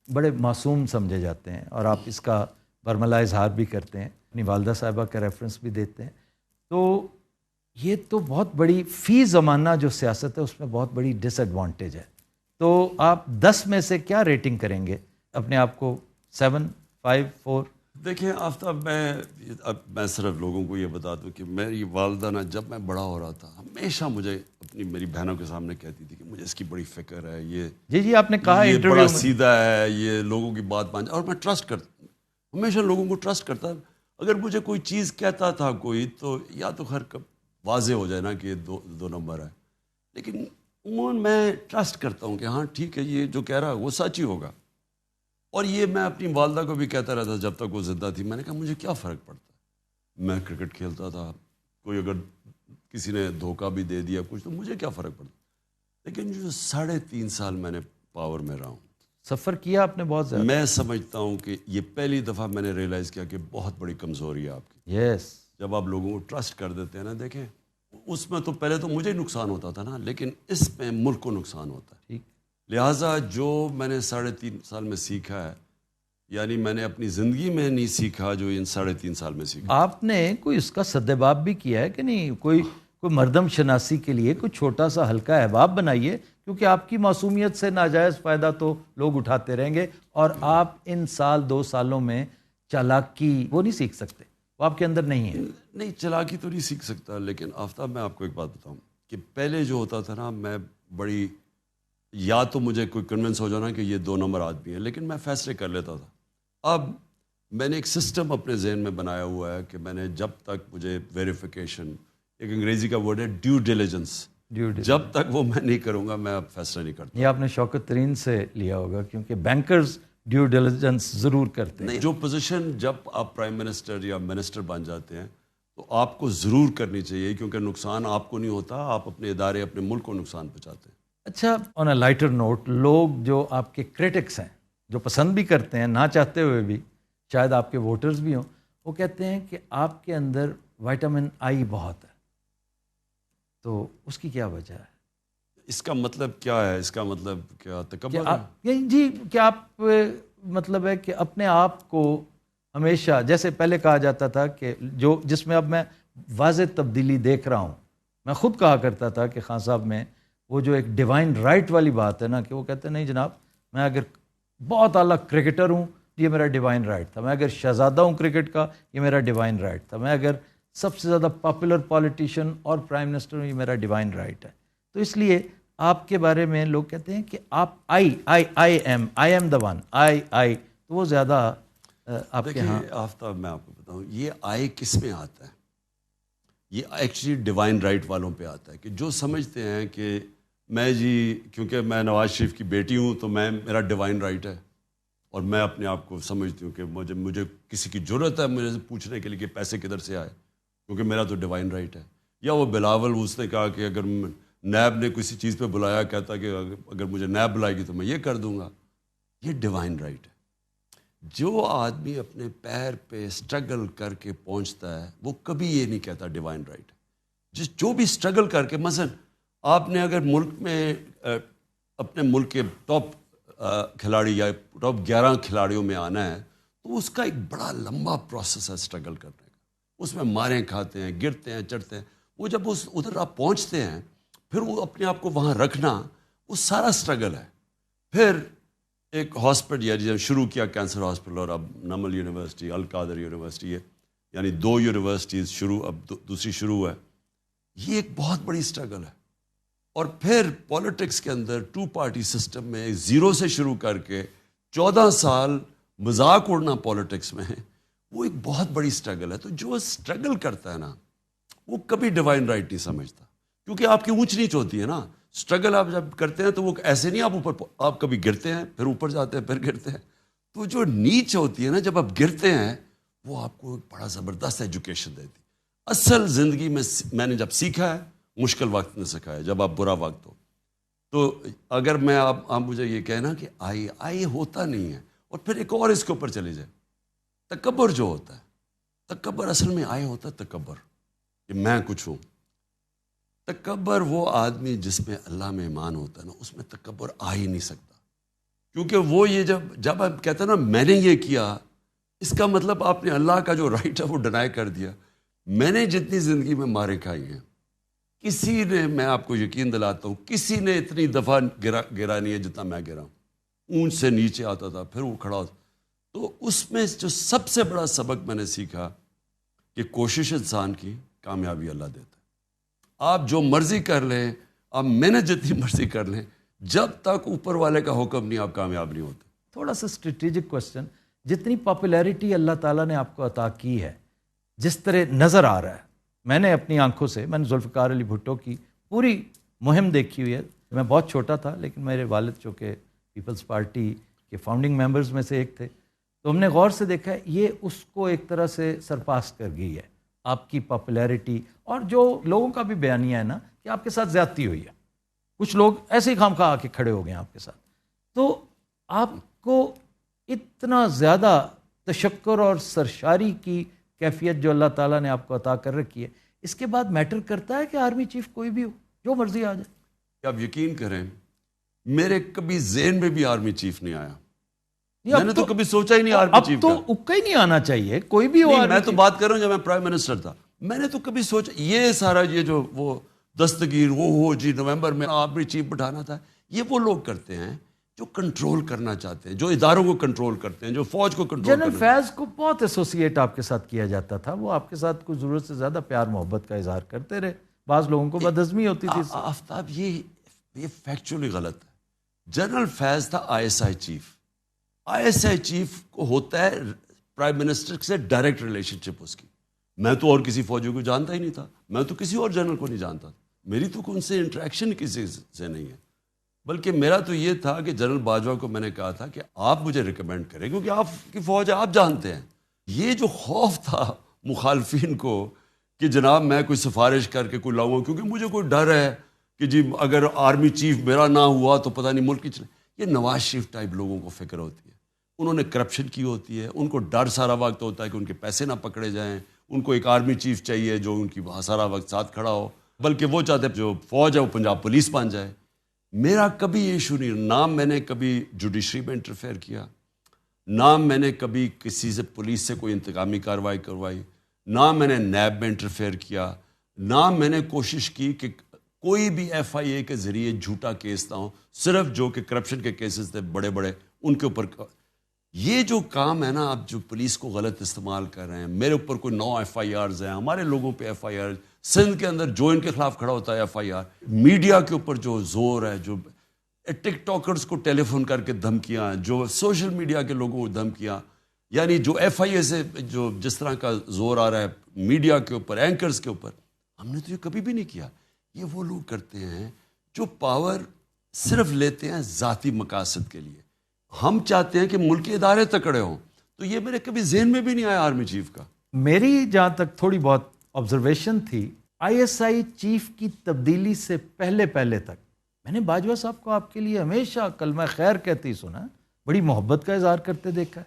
بڑے معصوم سمجھے جاتے ہیں اور آپ اس کا برملا اظہار بھی کرتے ہیں, اپنی والدہ صاحبہ کا ریفرنس بھی دیتے ہیں. تو یہ تو بہت بڑی فی زمانہ جو سیاست ہے اس میں بہت بڑی ڈس ایڈوانٹیج ہے. تو آپ 10 میں سے کیا ریٹنگ کریں گے اپنے آپ کو؟ 7, 5, 4؟
دیکھیں آفتاب, میں صرف لوگوں کو یہ بتا دوں کہ میری والدہ نا جب میں بڑا ہو رہا تھا ہمیشہ مجھے میری بہنوں کے سامنے کہتی تھی کہ مجھے اس کی بڑی فکر ہے, یہ
جی آپ نے کہا
یہ
انٹرویو
بڑا
میں.
سیدھا ہے, یہ لوگوں کی بات مان, اور میں ٹرسٹ کرتا, ہمیشہ لوگوں کو ٹرسٹ کرتا. اگر مجھے کوئی چیز کہتا تھا کوئی, تو یا تو خیر واضح ہو جائے نا کہ یہ دو نمبر ہے, لیکن عموماً میں ٹرسٹ کرتا ہوں کہ ہاں ٹھیک ہے, یہ جو کہہ رہا ہے وہ سچ ہی ہوگا. اور یہ میں اپنی والدہ کو بھی کہتا رہتا جب تک وہ زندہ تھی. میں نے کہا مجھے کیا فرق پڑتا ہے, میں کرکٹ کھیلتا تھا, کوئی اگر کسی نے دھوکہ بھی دے دیا کچھ تو مجھے کیا فرق پڑتا. لیکن جو 3.5 سال میں نے پاور میں رہا ہوں,
سفر کیا آپ نے بہت زیادہ.
میں سمجھتا ہوں کہ یہ پہلی دفعہ میں نے ریئلائز کیا کہ بہت بڑی کمزوری ہے آپ کی.
یس.
جب آپ لوگوں کو ٹرسٹ کر دیتے ہیں نا, دیکھیں اس میں تو پہلے تو مجھے نقصان ہوتا تھا نا, لیکن اس میں ملک کو نقصان ہوتا ہے.
ٹھیک.
لہٰذا جو میں نے 3.5 سال میں سیکھا ہے, یعنی میں نے اپنی زندگی میں نہیں سیکھا جو ان 3.5 سال میں سیکھا.
آپ نے کوئی اس کا سدباب بھی کیا ہے کہ نہیں؟ کوئی مردم شناسی کے لیے کوئی چھوٹا سا ہلکا احباب بنائیے, کیونکہ آپ کی معصومیت سے ناجائز فائدہ تو لوگ اٹھاتے رہیں گے, اور آپ ان 2 سالوں میں چالاکی وہ نہیں سیکھ سکتے, وہ آپ کے اندر نہیں ہے.
نہیں, چالاکی تو نہیں سیکھ سکتا, لیکن آفتاب میں آپ کو ایک بات بتاؤں کہ پہلے جو ہوتا تھا نا, میں بڑی, یا تو مجھے کوئی کنونس ہو جانا کہ یہ 2 نمبر آدمی ہے, لیکن میں فیصلے کر لیتا تھا. اب میں نے ایک سسٹم اپنے ذہن میں بنایا ہوا ہے کہ میں نے جب تک مجھے ویریفیکیشن, ایک انگریزی کا ورڈ ہے ڈیو ڈیلیجنس, جب تک وہ میں نہیں کروں گا میں اب فیصلہ نہیں کرتا.
یہ آپ نے شوکت ترین سے لیا ہوگا, کیونکہ بینکرز ڈیو ڈیلیجنس ضرور کرتے ہیں.
جو پوزیشن جب آپ پرائم منسٹر یا منسٹر بن جاتے ہیں تو آپ کو ضرور کرنی چاہیے, کیونکہ نقصان آپ کو نہیں ہوتا, آپ اپنے ادارے اپنے ملک کو نقصان پہنچاتے ہیں.
اچھا, آن اے لائٹر نوٹ, لوگ جو آپ کے کرٹکس ہیں, جو پسند بھی کرتے ہیں نہ چاہتے ہوئے بھی, شاید آپ کے ووٹرز بھی ہوں, وہ کہتے ہیں کہ آپ کے اندر وائٹامن آئی بہت ہے. تو اس کی کیا وجہ ہے؟
اس کا مطلب کیا ہے؟ اس کا مطلب کیا تکبر ہے؟
جی, کیا آپ مطلب ہے کہ اپنے آپ کو ہمیشہ, جیسے پہلے کہا جاتا تھا کہ جس میں اب میں واضح تبدیلی دیکھ رہا ہوں, میں خود کہا کرتا تھا کہ خان صاحب میں وہ جو ایک ڈیوائن رائٹ والی بات ہے نا, کہ وہ کہتے ہیں نہیں جناب, میں اگر بہت اعلیٰ کرکٹر ہوں یہ میرا ڈیوائن رائٹ تھا, میں اگر شہزادہ ہوں کرکٹ کا یہ میرا ڈیوائن رائٹ تھا, میں اگر سب سے زیادہ پاپولر پالیٹیشین اور پرائم منسٹر ہوں یہ میرا ڈیوائن رائٹ ہے. تو اس لیے آپ کے بارے میں لوگ کہتے ہیں کہ آپ آئی ایم دا ون, آئی, تو وہ زیادہ آپ کے ہاں.
آفتاب میں آپ کو بتاؤں, یہ آئی کس میں آتا ہے؟ یہ ایکچولی ڈیوائن رائٹ والوں پہ آتا ہے, کہ جو سمجھتے ہیں کہ میں جی کیونکہ میں نواز شریف کی بیٹی ہوں تو میرا ڈیوائن رائٹ ہے, اور میں اپنے آپ کو سمجھتی ہوں کہ مجھے کسی کی ضرورت ہے مجھے پوچھنے کے لیے کہ پیسے کدھر سے آئے, کیونکہ میرا تو ڈیوائن رائٹ ہے. یا وہ بلاول, اس نے کہا کہ اگر نیب نے کسی چیز پہ بلایا, کہتا کہ اگر مجھے نیب بلائے گی تو میں یہ کر دوں گا. یہ ڈیوائن رائٹ ہے. جو آدمی اپنے پیر پہ اسٹرگل کر کے پہنچتا ہے وہ کبھی یہ نہیں کہتا ڈیوائن رائٹ ہے. جو بھی اسٹرگل کر کے, مثلا آپ نے اگر ملک میں اپنے ملک کے ٹاپ کھلاڑی یا ٹاپ 11 کھلاڑیوں میں آنا ہے تو اس کا ایک بڑا لمبا پروسیس ہے اسٹرگل کرنے کا. اس میں ماریں کھاتے ہیں, گرتے ہیں, چڑھتے ہیں. وہ جب ادھر آپ پہنچتے ہیں پھر وہ اپنے آپ کو وہاں رکھنا وہ سارا اسٹرگل ہے. پھر ایک ہاسپٹل یا شروع کیا کینسر ہاسپٹل, اور اب نمل یونیورسٹی, القادر یونیورسٹی ہے, یعنی 2 یونیورسٹیز شروع, اب دوسری شروع ہے. یہ ایک بہت بڑی اسٹرگل ہے. اور پھر پولیٹکس کے اندر 2 پارٹی سسٹم میں 0 سے شروع کر کے 14 سال مذاق اڑنا پولیٹکس میں ہے, وہ ایک بہت بڑی اسٹرگل ہے. تو جو اسٹرگل کرتا ہے نا وہ کبھی ڈیوائن رائٹ نہیں سمجھتا, کیونکہ آپ کی اونچ نیچ ہوتی ہے نا. اسٹرگل آپ جب کرتے ہیں تو وہ ایسے نہیں, آپ اوپر, آپ کبھی گرتے ہیں پھر اوپر جاتے ہیں پھر گرتے ہیں. تو جو نیچ ہوتی ہے نا جب آپ گرتے ہیں وہ آپ کو ایک بڑا زبردست ایجوکیشن دیتی. اصل زندگی میں نے جب سیکھا ہے مشکل وقت نے سکھایا, جب آپ برا وقت ہو. تو اگر میں آپ مجھے یہ کہنا کہ آئی ہوتا نہیں ہے, اور پھر ایک اور اس کے اوپر چلے جائے, تکبر جو ہوتا ہے, تکبر اصل میں آیا ہوتا ہے تکبر کہ میں کچھ ہوں. تکبر وہ آدمی جس میں اللہ میں ایمان ہوتا ہے نا, اس میں تکبر آ ہی نہیں سکتا. کیونکہ وہ یہ جب آپ کہتے ہیں نا میں نے یہ کیا, اس کا مطلب آپ نے اللہ کا جو رائٹ ہے وہ ڈینائی کر دیا. میں نے جتنی زندگی میں مارے کھائی ہیں, کسی نے, میں آپ کو یقین دلاتا ہوں, کسی نے اتنی دفعہ گرا نہیں ہے جتنا میں گرا ہوں. اونچ سے نیچے آتا تھا پھر وہ کھڑا ہوتا. تو اس میں جو سب سے بڑا سبق میں نے سیکھا کہ کوشش انسان کی, کامیابی اللہ دیتا ہے. آپ جو مرضی کر لیں, آپ محنت جتنی مرضی کر لیں, جب تک اوپر والے کا حکم نہیں آپ کامیاب نہیں ہوتے.
تھوڑا سا اسٹریٹجک کوشچن, جتنی پاپولیرٹی اللہ تعالیٰ نے آپ کو عطا کی ہے, جس طرح نظر آ رہا ہے, میں نے اپنی آنکھوں سے, میں نے ذوالفقار علی بھٹو کی پوری مہم دیکھی ہوئی ہے. میں بہت چھوٹا تھا لیکن میرے والد جو کہ پیپلز پارٹی کے فاؤنڈنگ ممبرز میں سے ایک تھے, تو ہم نے غور سے دیکھا ہے یہ اس کو ایک طرح سے سرپاس کر گئی ہے آپ کی پاپولیرٹی. اور جو لوگوں کا بھی بیانیہ ہے نا کہ آپ کے ساتھ زیادتی ہوئی ہے, کچھ لوگ ایسے ہی خام خواہ آ کے کھڑے ہو گئے ہیں آپ کے ساتھ, تو آپ کو اتنا زیادہ تشکر اور سرشاری کی کیفیت جو اللہ تعالیٰ نے آپ کو عطا کر رکھی ہے, اس کے بعد میٹر کرتا ہے کہ آرمی چیف کوئی بھی ہو, جو مرضی آ جائے.
آپ یقین کریں میرے کبھی ذہن میں بھی آرمی چیف نہیں آیا. میں نے تو کبھی سوچا ہی نہیں آرمی چیف کا.
اب تو اکا ہی نہیں آنا چاہیے کوئی بھی ہو.
میں تو بات کر رہا ہوں جب میں پرائم منسٹر تھا, میں نے تو کبھی سوچا یہ سارا یہ جو وہ دستگیر وہ ہو جی نومبر میں آرمی چیف بٹھانا تھا, یہ وہ لوگ کرتے ہیں جو کنٹرول کرنا چاہتے ہیں, جو اداروں کو کنٹرول کرتے ہیں, جو فوج کو کنٹرول کرتے ہیں.
جنرل فیض کو بہت ایسوسیٹ آپ کے ساتھ کیا جاتا تھا, وہ آپ کے ساتھ کوئی ضرورت سے زیادہ پیار محبت کا اظہار کرتے رہے, بعض لوگوں کو بدہضمی ہوتی تھی.
آفتاب یہ فیکچولی غلط ہے. جنرل فیض تھا I S I chief. I S I chief کو ہوتا ہے پرائم منسٹر سے ڈائریکٹ ریلیشن شپ اس کی. میں تو اور کسی فوجی کو جانتا ہی نہیں تھا, میں تو کسی اور جنرل کو نہیں جانتا تھا, میری تو ان سے انٹریکشن کسی سے نہیں ہے. بلکہ میرا تو یہ تھا کہ جنرل باجوہ کو میں نے کہا تھا کہ آپ مجھے ریکمینڈ کریں کیونکہ آپ کی فوج ہے, آپ جانتے ہیں. یہ جو خوف تھا مخالفین کو کہ جناب میں کوئی سفارش کر کے کوئی لاؤں, کیونکہ مجھے کوئی ڈر ہے کہ جی اگر آرمی چیف میرا نہ ہوا تو پتہ نہیں ملک کی چلے. یہ نواز شریف ٹائپ لوگوں کو فکر ہوتی ہے, انہوں نے کرپشن کی ہوتی ہے, ان کو ڈر سارا وقت ہوتا ہے کہ ان کے پیسے نہ پکڑے جائیں, ان کو ایک آرمی چیف چاہیے جو ان کی سارا وقت ساتھ کھڑا ہو, بلکہ وہ چاہتے ہیں جو فوج ہے وہ پنجاب پولیس بن جائے. میرا کبھی یہ ایشو نہیں, نہ میں نے کبھی جوڈیشری میں انٹرفیئر کیا, نہ میں نے کبھی کسی سے پولیس سے کوئی انتقامی کارروائی کروائی, نہ میں نے نیب میں انٹرفیئر کیا, نہ میں نے کوشش کی کہ کوئی بھی ایف آئی اے کے ذریعے جھوٹا کیس نہ ہو, صرف جو کہ کرپشن کے کیسز تھے بڑے بڑے ان کے اوپر. یہ جو کام ہے نا آپ جو پولیس کو غلط استعمال کر رہے ہیں, میرے اوپر کوئی 9 ایف آئی آرز ہیں, ہمارے لوگوں پہ ایف آئی آر, سندھ کے اندر جو ان کے خلاف کھڑا ہوتا ہے ایف آئی آر, میڈیا کے اوپر جو زور ہے, جو ٹک ٹاکرز کو ٹیلی فون کر کے دھمکیاں, جو سوشل میڈیا کے لوگوں کو دھمکیاں, یعنی جو ایف آئی اے سے جو جس طرح کا زور آ رہا ہے میڈیا کے اوپر, اینکرز کے اوپر, ہم نے تو یہ کبھی بھی نہیں کیا. یہ وہ لوگ کرتے ہیں جو پاور صرف لیتے ہیں ذاتی مقاصد کے لیے. ہم چاہتے ہیں کہ ملکی ادارے تکڑے ہوں, تو یہ میرے کبھی ذہن میں بھی نہیں آیا آرمی چیف کا.
میری جہاں تک تھوڑی بہت آبزرویشن تھی, آئی ایس آئی چیف کی تبدیلی سے پہلے تک میں نے باجوہ صاحب کو آپ کے لیے ہمیشہ کلمہ خیر کہتے ہی سنا, بڑی محبت کا اظہار کرتے دیکھا ہے.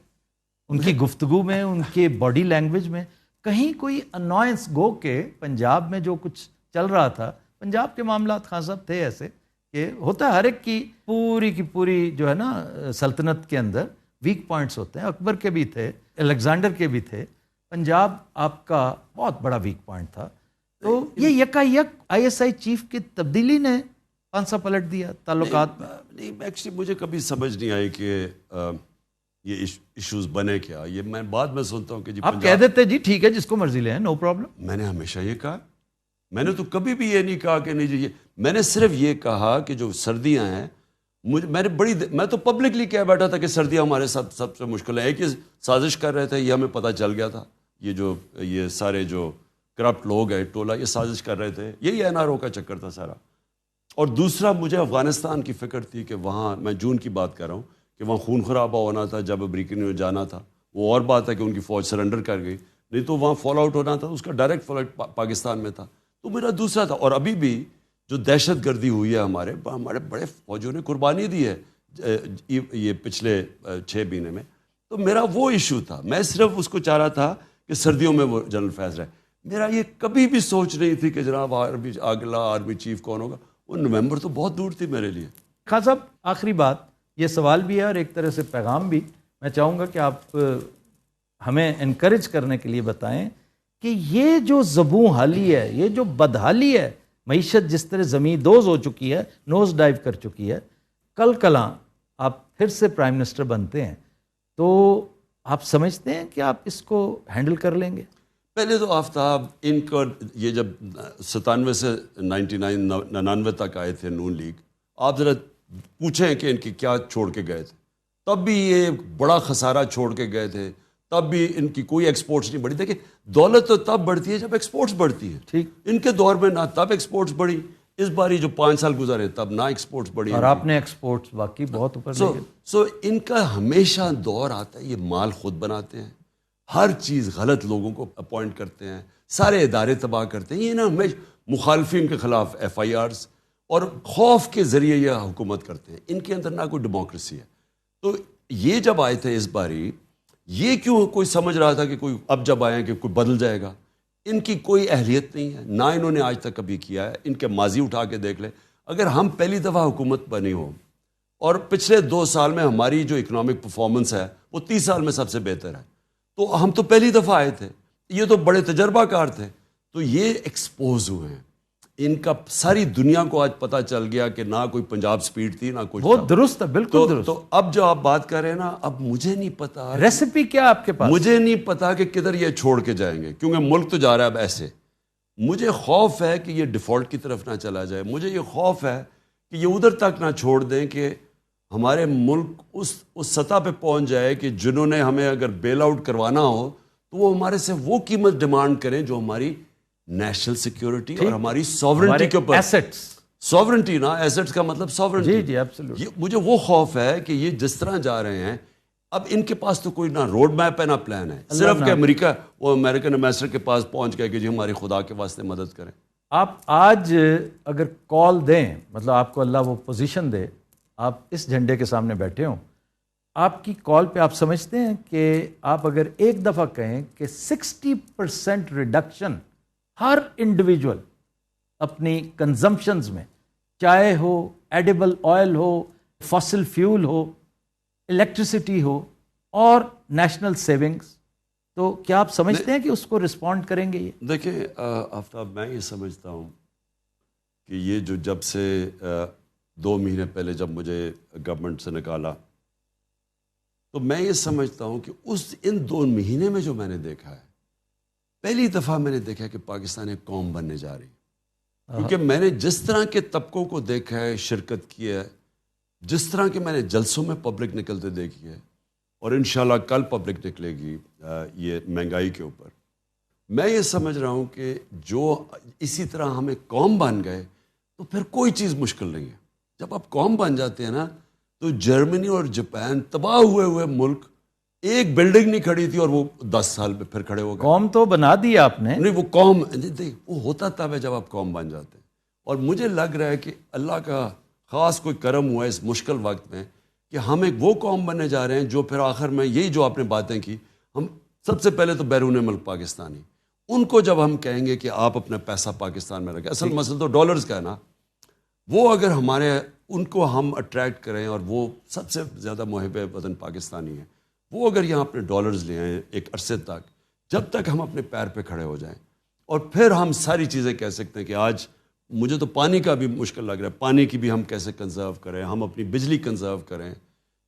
ان کی گفتگو میں, ان کے باڈی لینگویج میں کہیں کوئی انوائنس, گو کہ پنجاب میں جو کچھ چل رہا تھا, پنجاب کے معاملات خان صاحب تھے ایسے کہ ہوتا ہے ہر ایک کی پوری جو ہے نا سلطنت کے اندر ویک پوائنٹس ہوتے ہیں. اکبر کے بھی تھے, الیگزینڈر کے بھی تھے, پنجاب آپ کا بہت بڑا ویک پوائنٹ تھا. تو یہ یکایک آئی ایس آئی چیف کی تبدیلی نے پانسا پلٹ دیا تعلقات میں.
نہیں ایکچولی مجھے کبھی سمجھ نہیں آئی کہ یہ ایشوز بنے کیا. یہ میں بعد میں سنتا ہوں کہ جی
آپ کہہ دیتے جی ٹھیک ہے جس کو مرضی لیں, نو پرابلم.
میں نے ہمیشہ یہ کہا, میں نے تو کبھی بھی یہ نہیں کہا کہ نہیں جی, میں نے صرف یہ کہا کہ جو سردیاں ہیں میں تو پبلکلی کہہ بیٹھا تھا کہ سردیاں ہمارے ساتھ سب سے مشکل ہے. ایک ہی سازش کر رہے تھے, یہ ہمیں پتہ چل گیا تھا, یہ سارے جو کرپٹ لوگ ہیں ٹولہ یہ سازش کر رہے تھے, یہی این آر او کا چکر تھا سارا. اور دوسرا مجھے افغانستان کی فکر تھی کہ وہاں, میں جون کی بات کر رہا ہوں, کہ وہاں خون خرابہ ہونا تھا جب امریکن نے جانا تھا. وہ اور بات ہے کہ ان کی فوج سرنڈر کر گئی, نہیں تو وہاں فال آؤٹ ہونا تھا, اس کا ڈائریکٹ فال آؤٹ پاکستان میں تھا. تو میرا دوسرا تھا. اور ابھی بھی جو دہشت گردی ہوئی ہے ہمارے بڑے فوجیوں نے قربانی دی ہے یہ پچھلے 6 مہینے میں, تو میرا وہ ایشو تھا. میں صرف اس کو چاہ رہا تھا کہ سردیوں میں وہ جنرل فیض رہے. میرا یہ کبھی بھی سوچ نہیں تھی کہ جناب اگلا آرمی چیف کون ہوگا. وہ نومبر تو بہت دور تھی میرے لیے.
خان صاحب آخری بات، یہ سوال بھی ہے اور ایک طرح سے پیغام بھی. میں چاہوں گا کہ آپ ہمیں انکریج کرنے کے لیے بتائیں کہ یہ جو زبوں حالی ہے، یہ جو بدحالی ہے، معیشت جس طرح زمین دوز ہو چکی ہے، نوز ڈائیو کر چکی ہے، کل کلاں آپ پھر سے پرائم منسٹر بنتے ہیں تو آپ سمجھتے ہیں کہ آپ اس کو ہینڈل کر لیں گے؟
پہلے تو آفتاب ان کا یہ جب 97 سے 99 تک آئے تھے نون لیگ، آپ ذرا پوچھیں کہ ان کی کیا چھوڑ کے گئے تھے. تب بھی یہ بڑا خسارہ چھوڑ کے گئے تھے، تب بھی ان کی کوئی ایکسپورٹس نہیں بڑھی. دیکھیں دولت تو تب بڑھتی ہے جب ایکسپورٹس بڑھتی ہے.
ٹھیک،
ان کے دور میں نہ تب ایکسپورٹس بڑھی. اس باری جو 5 سال گزرے تب نہ ایکسپورٹس بڑھی.
اور آپ نے ایکسپورٹس واقعی بہت اوپر لے گئے.
سو ان کا ہمیشہ دور آتا ہے یہ مال خود بناتے ہیں، ہر چیز غلط لوگوں کو اپوائنٹ کرتے ہیں، سارے ادارے تباہ کرتے ہیں. یہ نا ہمیشہ مخالفین کے خلاف FIRs اور خوف کے ذریعے یہ حکومت کرتے ہیں. ان کے اندر نہ کوئی ڈیموکریسی ہے. تو یہ جب آئے تھے اس باری، یہ کیوں کوئی سمجھ رہا تھا کہ کوئی اب جب آئے کہ کوئی بدل جائے گا؟ ان کی کوئی اہلیت نہیں ہے، نہ انہوں نے آج تک کبھی کیا ہے. ان کے ماضی اٹھا کے دیکھ لیں. اگر ہم پہلی دفعہ حکومت بنی ہو اور پچھلے 2 سال میں ہماری جو اکنامک پرفارمنس ہے وہ 30 سال میں سب سے بہتر ہے، تو ہم تو پہلی دفعہ آئے تھے. یہ تو بڑے تجربہ کار تھے. تو یہ ایکسپوز ہوئے ہیں. ان کا ساری دنیا کو آج پتہ چل گیا کہ نہ کوئی پنجاب سپیڈ تھی نہ کچھ.
وہ درست ہے، بالکل درست.
تو اب جو آپ بات کر رہے ہیں نا، اب مجھے نہیں پتا
ریسیپی کیا آپ کے پاس؟
مجھے نہیں پتا کہ کدھر یہ چھوڑ کے جائیں گے، کیونکہ ملک تو جا رہا ہے اب ایسے. مجھے خوف ہے کہ یہ ڈیفالٹ کی طرف نہ چلا جائے. مجھے یہ خوف ہے کہ یہ ادھر تک نہ چھوڑ دیں کہ ہمارے ملک اس سطح پہ پہنچ جائے کہ جنہوں نے ہمیں اگر بیل آؤٹ کروانا ہو تو وہ ہمارے سے وہ قیمت ڈیمانڈ کریں جو ہماری نیشنل سیکیورٹی اور ہماری ساورنٹی کے اوپر.
ایسٹس،
ساورنٹی نا، ایسٹس کا مطلب ساورنٹی.
جی ایبسلیوٹلی.
مجھے وہ خوف ہے کہ یہ جس طرح جا رہے ہیں اب ان کے پاس تو کوئی نہ روڈ میپ ہے نہ پلان ہے. صرف کہ امریکہ، وہ امریکن ایمبیسڈر کے پاس پہنچ گئے کہ جی ہماری خدا کے واسطے مدد کریں.
آپ آج اگر کال دیں، مطلب آپ کو اللہ وہ پوزیشن دے، آپ اس جھنڈے کے سامنے بیٹھے ہوں، آپ کی کال پہ آپ سمجھتے ہیں کہ آپ اگر ایک دفعہ کہیں کہ 60% ریڈکشن ہر انڈیویجول اپنی کنزمپشنز میں، چائے ہو، ایڈیبل آئل ہو، فاسل فیول ہو، الیکٹریسٹی ہو اور نیشنل سیونگز، تو کیا آپ سمجھتے ہیں کہ اس کو رسپونڈ کریں گے؟ یہ
دیکھیں آفتاب، میں یہ سمجھتا ہوں کہ یہ جو جب سے 2 مہینے پہلے جب مجھے گورنمنٹ سے نکالا، تو میں یہ سمجھتا ہوں کہ ان 2 مہینے میں جو میں نے دیکھا ہے، پہلی دفعہ میں نے دیکھا کہ پاکستان ایک قوم بننے جا رہی. کیونکہ میں نے جس طرح کے طبقوں کو دیکھا ہے، شرکت کی ہے، جس طرح کے میں نے جلسوں میں پبلک نکلتے دیکھی ہے، اور انشاءاللہ کل پبلک نکلے گی یہ مہنگائی کے اوپر، میں یہ سمجھ رہا ہوں کہ جو اسی طرح ہم ایک قوم بن گئے تو پھر کوئی چیز مشکل نہیں ہے. جب آپ قوم بن جاتے ہیں نا، تو جرمنی اور جاپان تباہ ہوئے ملک، ایک بلڈنگ نہیں کھڑی تھی اور وہ 10 سال پہ پھر کھڑے ہو گئے.
قوم تو بنا دی آپ نے.
نہیں، وہ قوم وہ ہوتا تب ہے جب آپ قوم بن جاتے ہیں. اور مجھے لگ رہا ہے کہ اللہ کا خاص کوئی کرم ہوا ہے اس مشکل وقت میں کہ ہم ایک وہ قوم بننے جا رہے ہیں جو پھر آخر میں یہی جو آپ نے باتیں کی، ہم سب سے پہلے تو بیرون ملک پاکستانی، ان کو جب ہم کہیں گے کہ آپ اپنا پیسہ پاکستان میں رکھیں، اصل مسئلہ تو ڈالرز کا ہے نا، وہ اگر ہمارے ان کو ہم اٹریکٹ کریں، اور وہ سب سے زیادہ محب وطن پاکستانی ہیں، وہ اگر یہاں اپنے ڈالرز لے آئیں ایک عرصے تک، جب تک ہم اپنے پیر پہ کھڑے ہو جائیں، اور پھر ہم ساری چیزیں کہہ سکتے ہیں کہ آج مجھے تو پانی کا بھی مشکل لگ رہا ہے، پانی کی بھی ہم کیسے کنزرو کریں، ہم اپنی بجلی کنزرو کریں.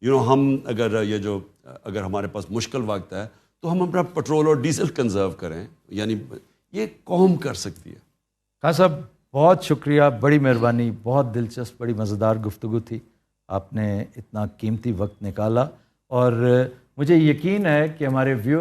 ہم اگر ہمارے پاس مشکل وقت ہے تو ہم اپنا پٹرول اور ڈیزل کنزرو کریں. یعنی یہ قوم کر سکتی ہے.
خان صاحب بہت شکریہ، بڑی مہربانی، بہت دلچسپ، بڑی مزیدار گفتگو تھی. آپ نے اتنا قیمتی وقت نکالا، اور مجھے یقین ہے کہ ہمارے ویور